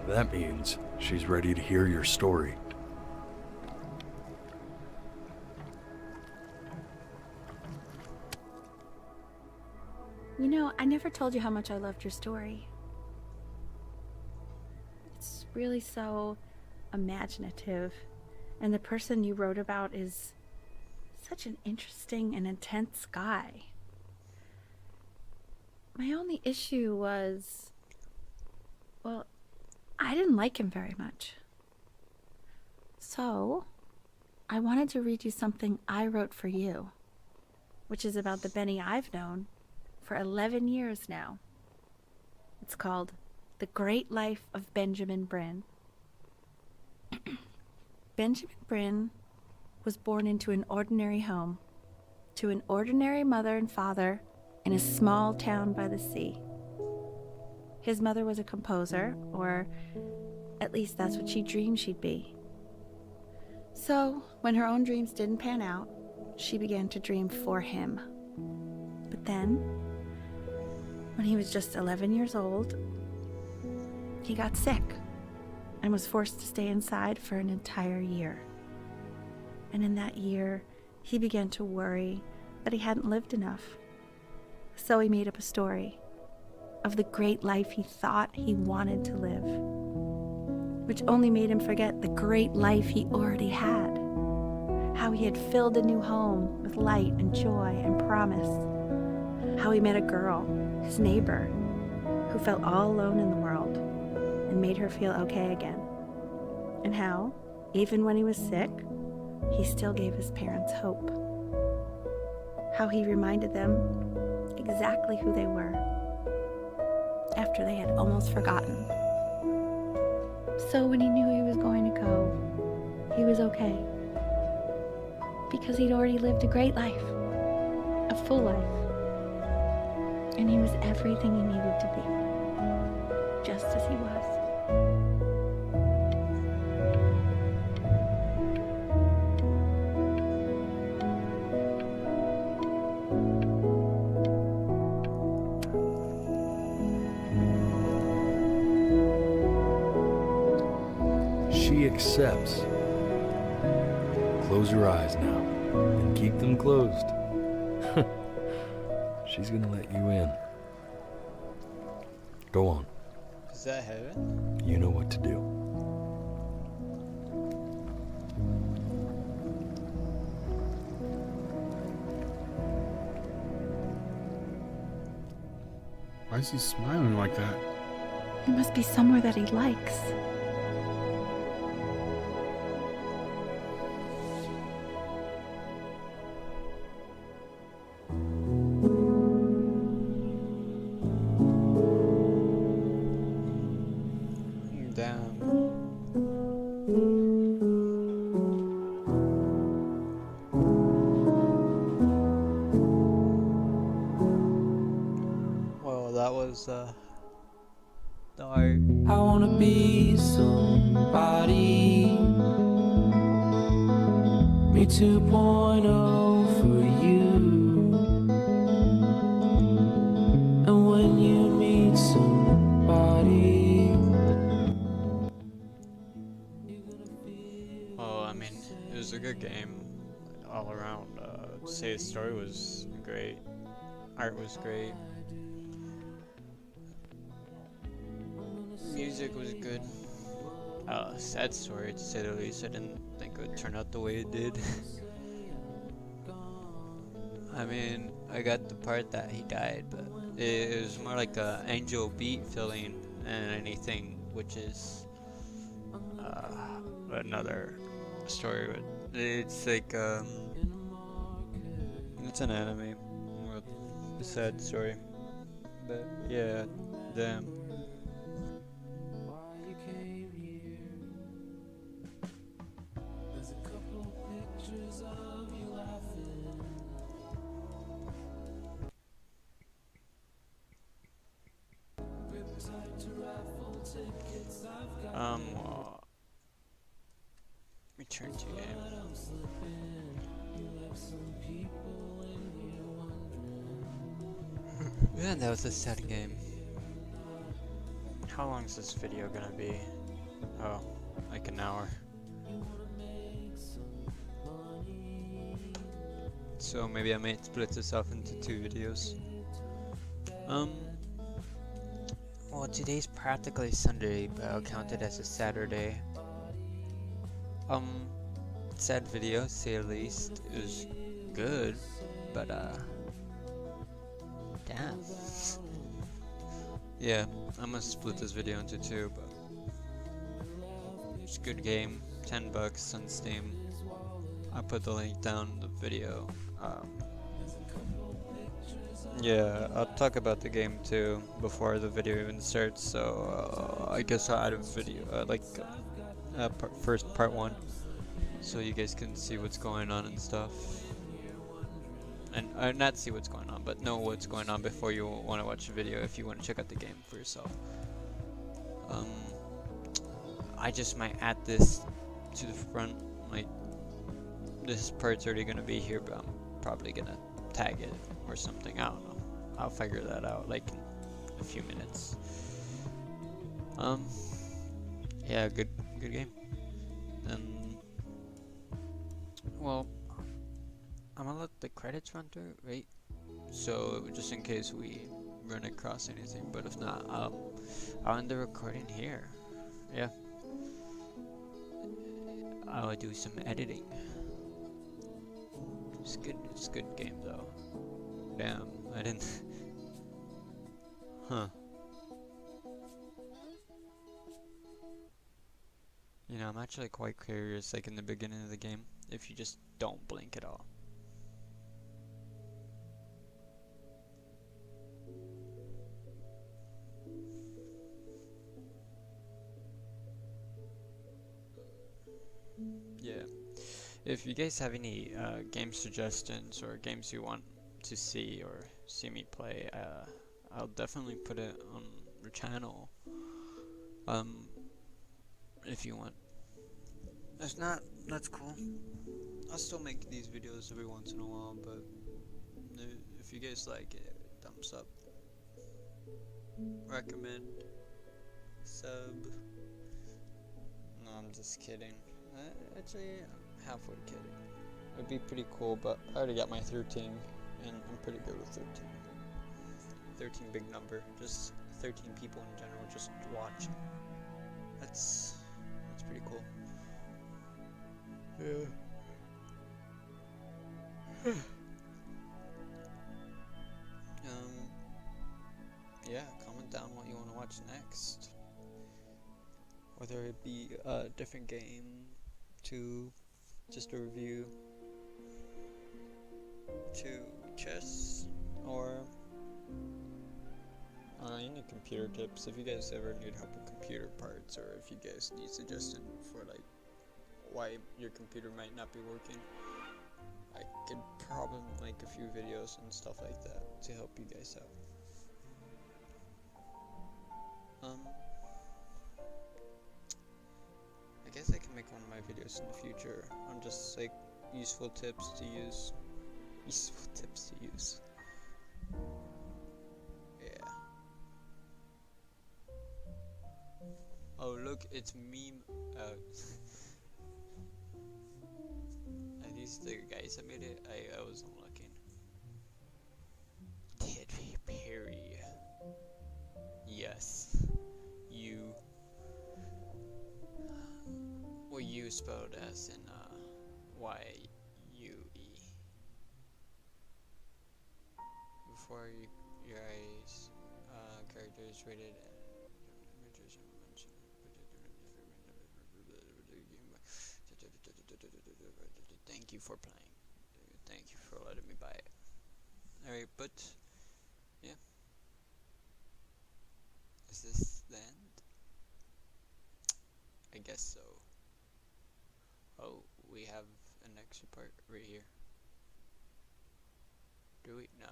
That means she's ready to hear your story. You know, I never told you how much I loved your story. It's really so imaginative. And the person you wrote about is such an interesting and intense guy. My only issue was, well, I didn't like him very much. So, I wanted to read you something I wrote for you, which is about the Benny I've known for 11 years now. It's called The Great Life of Benjamin Brin. Benjamin Brin was born into an ordinary home, to an ordinary mother and father in a small town by the sea. His mother was a composer, or at least that's what she dreamed she'd be. So, when her own dreams didn't pan out, she began to dream for him. But then, when he was just 11 years old, he got sick and was forced to stay inside for an entire year. And in that year, he began to worry that he hadn't lived enough. So he made up a story of the great life he thought he wanted to live. which only made him forget the great life he already had. How he had filled a new home with light and joy and promise. How he met a girl, his neighbor, who felt all alone in the world and made her feel okay again. And how, even when he was sick, he still gave his parents hope. How he reminded them exactly who they were after they had almost forgotten. So when he knew he was going to go, he was okay. Because he'd already lived a great life, a full life. And he was everything he needed to be, just as he was. She accepts. Close your eyes now, and keep them closed. She's gonna let you in. Go on. Is that heaven? You know what to do. Why is he smiling like that? It must be somewhere that he likes. Well, that was the art. I wanna be somebody. Me 2.0 for you. And when you meet somebody. Well, I mean, it was a good game all around. I'd say the story was great, art was great, music was good. Sad story to say the least. I didn't think it would turn out the way it did. I mean, I got the part that he died, but it was more like a Angel Beat feeling than anything, which is another story. It's like it's an anime, more a sad story. But yeah, damn. Return to game. Yeah, that was a sad game. How long is this video gonna be? Oh, like an hour. So maybe I might split this off into 2 videos. Well, today's practically Sunday, but I'll count it as a Saturday. Sad video, to say the least. It was good, but damn. Yeah, I'm gonna split this video into 2, but it's a good game. $10 on Steam. I'll put the link down in the video. Yeah, I'll talk about the game too before the video even starts. So I guess I'll add a video, first part 1, so you guys can see what's going on and stuff. And not see what's going on, but know what's going on before you want to watch the video if you want to check out the game for yourself. I just might add this to the front, like this part's already gonna be here, but I'm probably gonna tag it or something. I don't know. I'll figure that out like in a few minutes. Yeah, good game. Well, I'm gonna let the credits run through, right? So just in case we run across anything, but if not, I'll end the recording here. Yeah. I'll do some editing. It's good. It's a good game though. Damn, I didn't. Huh. You know, I'm actually quite curious, like in the beginning of the game, if you just don't blink at all. Yeah. If you guys have any game suggestions or games you want to see or see me play, I'll definitely put it on the channel. If you want. If not, that's cool. I'll still make these videos every once in a while, but if you guys like it, thumbs up. Recommend. Sub. No, I'm just kidding. Actually, I'm halfway kidding. It'd be pretty cool, but I already got my 13, and I'm pretty good with 13. 13 big number. Just 13 people in general just watching. That's pretty cool. Yeah. Yeah, comment down what you want to watch next. Whether it be a different game to just a review to chess or any computer tips. If you guys ever need help with computer parts, or if you guys need suggestion for like why your computer might not be working, I could probably make a few videos and stuff like that to help you guys out. I guess I can make one of my videos in the future on just like useful tips to use. Yeah. Oh look, it's meme out. Are these the guys that made it? I wasn't looking. Katy Perry. Yes. You. Well, you spelled as in Y-U-E. Before your eyes, characters rated images and mentioned. Thank you for playing. Thank you for letting me buy it. Alright, but yeah. Is this the end? I guess so. Oh, we have an extra part right here. Do we? No.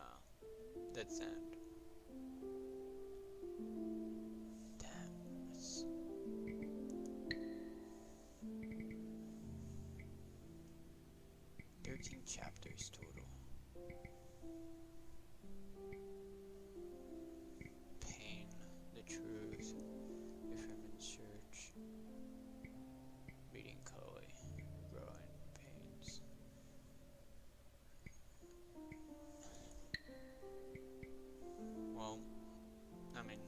That's end. Damn. It's 13 chapters total. Pain, the truth, Ephraim's church, meeting Chloe, growing pains. Well, I mean,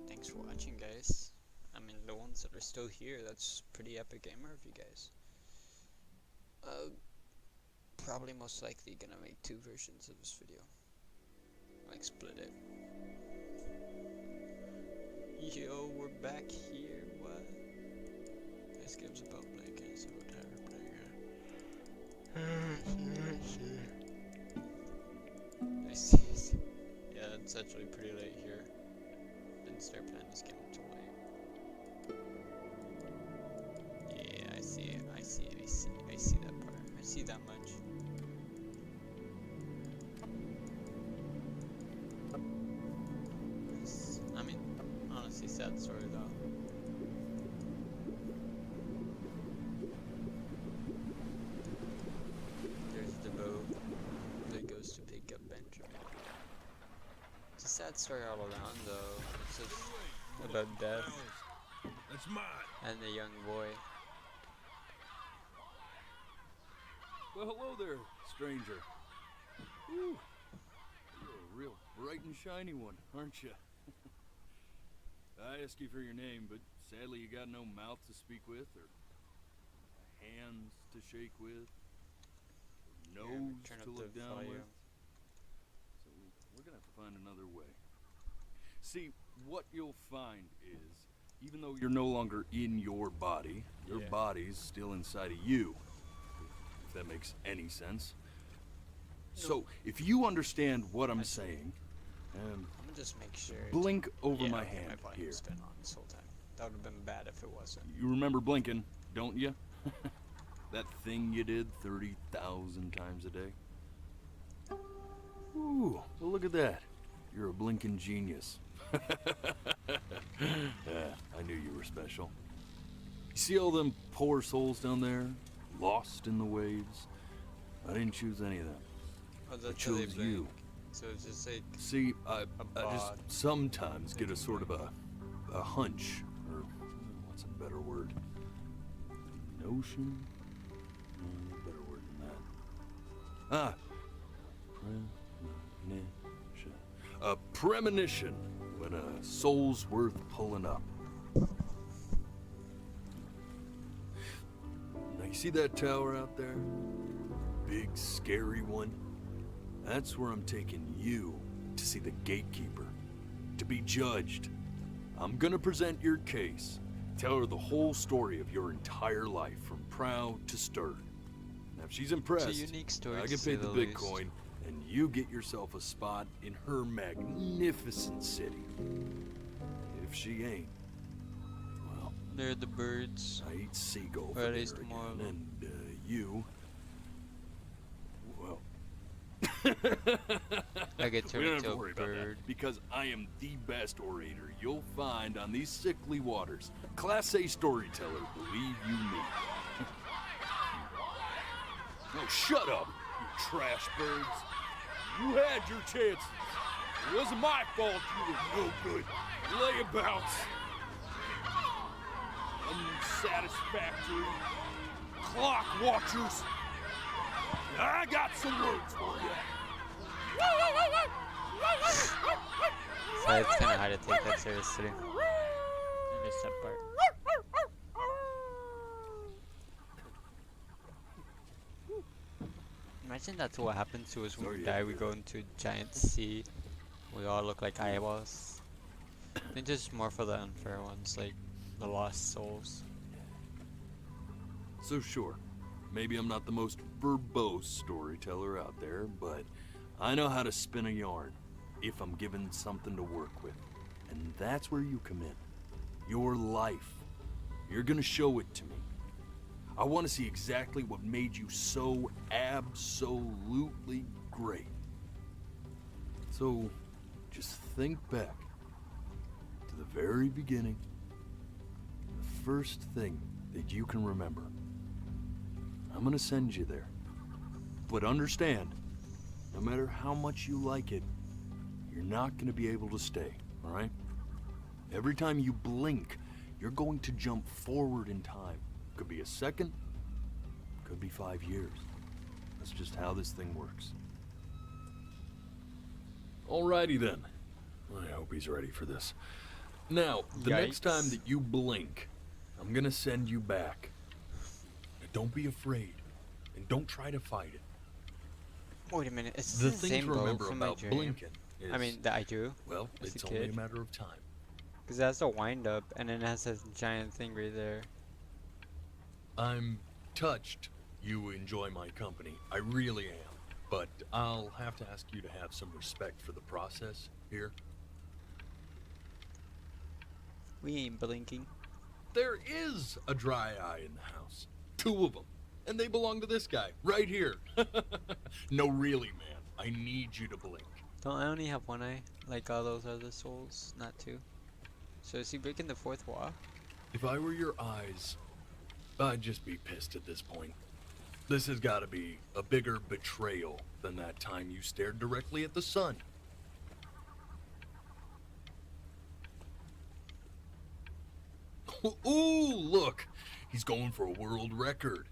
thanks for watching, guys. I mean, the ones that are still here, that's pretty epic gamer of you guys. Probably most likely gonna make 2 versions of this video. Like split it. Yo, we're back here. What? This game's about blinking, so we're tired of playing it. I see. Yeah, it's actually pretty late here. Didn't start playing this game until late. Yeah, I see that part. I see that much. I mean, honestly, sad story though. There's the boat that goes to pick up Benjamin. It's a sad story all around though. It's just about death. That's mine. And the young boy. Well, hello there, stranger. Whew. You're a real bright and shiny one, aren't you? I asked you for your name, but sadly you got no mouth to speak with or a hands to shake with, Here, nose turn to up look the down volume. with. So we're gonna have to find another way. See, what you'll find is, even though you're no longer in your body, your Yeah. body's still inside of you. If that makes any sense. So, if you understand what I'm saying, I'm gonna just make sure. blink over Yeah, my okay, hand my here. volume's been on this whole time. That would have been bad if it wasn't. You remember blinking, don't you? That thing you did 30,000 times a day? Ooh, well look at that. You're a blinking genius. Yeah, I knew you were special. You see all them poor souls down there, lost in the waves? I didn't choose any of them. Oh, I that's how they chose blink. you. So it's just like See, I just bod. sometimes get a sort of a hunch, or what's a better word? Notion? Better word than that. Premonition. A premonition when a soul's worth pulling up. Now you see that tower out there? Big scary one? That's where I'm taking you to see the gatekeeper, to be judged. I'm gonna present your case, tell her the whole story of your entire life, from proud to stern. Now, if she's impressed, unique story, I to get say paid the the least. Bitcoin, and you get yourself a spot in her magnificent city. If she ain't, well, they're the birds. I eat seagull Or for at dinner least more of again, them. and you, well, I get we turned don't have into to a worry about bird. that because I am the best orator you'll find on these sickly waters. Class A storyteller, believe you me. Oh, shut up, you trash birds. You had your chances. It wasn't my fault you were no good. Layabouts. Unsatisfactory. Clock watchers. I got some words for you. So it's kind of hard to take that seriously. I missed that part. Imagine that's what happens to us when we die. We go into a giant sea. We all look like eyeballs. I think just more for the unfair ones, like the lost souls. So sure, maybe I'm not the most verbose storyteller out there, but I know how to spin a yarn if I'm given something to work with. And that's where you come in. Your life. You're gonna show it to me. I want to see exactly what made you so absolutely great. So, just think back to the very beginning, the first thing that you can remember. I'm gonna send you there. But understand, no matter how much you like it, you're not gonna be able to stay, alright? Every time you blink, you're going to jump forward in time. Could be a second, could be 5 years. That's just how this thing works. Alrighty then. I hope he's ready for this. Now, the next time that you blink, I'm gonna send you back. Now, don't be afraid, and don't try to fight it. Wait a minute, is The this the thing same to boat remember from my about dream? blinking I mean, that I drew. Well, as it's a only a kid. matter of time. Because it has a wind up, and then it has a giant thing right there. I'm touched you enjoy my company. I really am. But I'll have to ask you to have some respect for the process here. We ain't blinking. There is a dry eye in the house. 2 of them. And they belong to this guy, right here. No, really, man. I need you to blink. Don't I only have one eye? Like all those other souls? Not 2. So is he breaking the 4th wall? If I were your eyes, I'd just be pissed at this point. This has got to be a bigger betrayal than that time you stared directly at the sun. Ooh, look! He's going for a world record.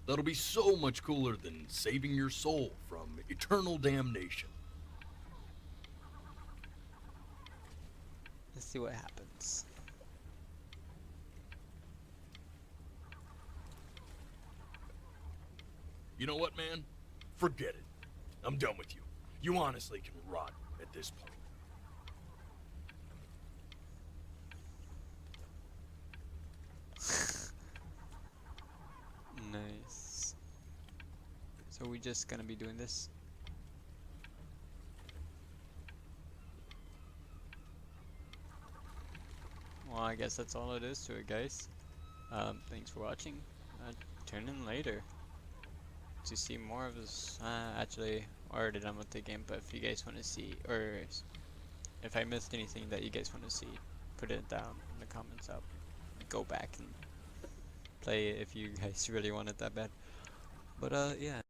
That'll be so much cooler than saving your soul from eternal damnation. Let's see what happens. You know what, man? Forget it. I'm done with you. You honestly can rot at this point. Nice. So we just gonna be doing this? Well, I guess that's all it is to it, guys. Thanks for watching. Tune in later to see more of this. Actually, already done with the game, but if you guys want to see, or if I missed anything that you guys want to see, put it down in the comments up. Go back and play it if you guys really want it that bad. But yeah.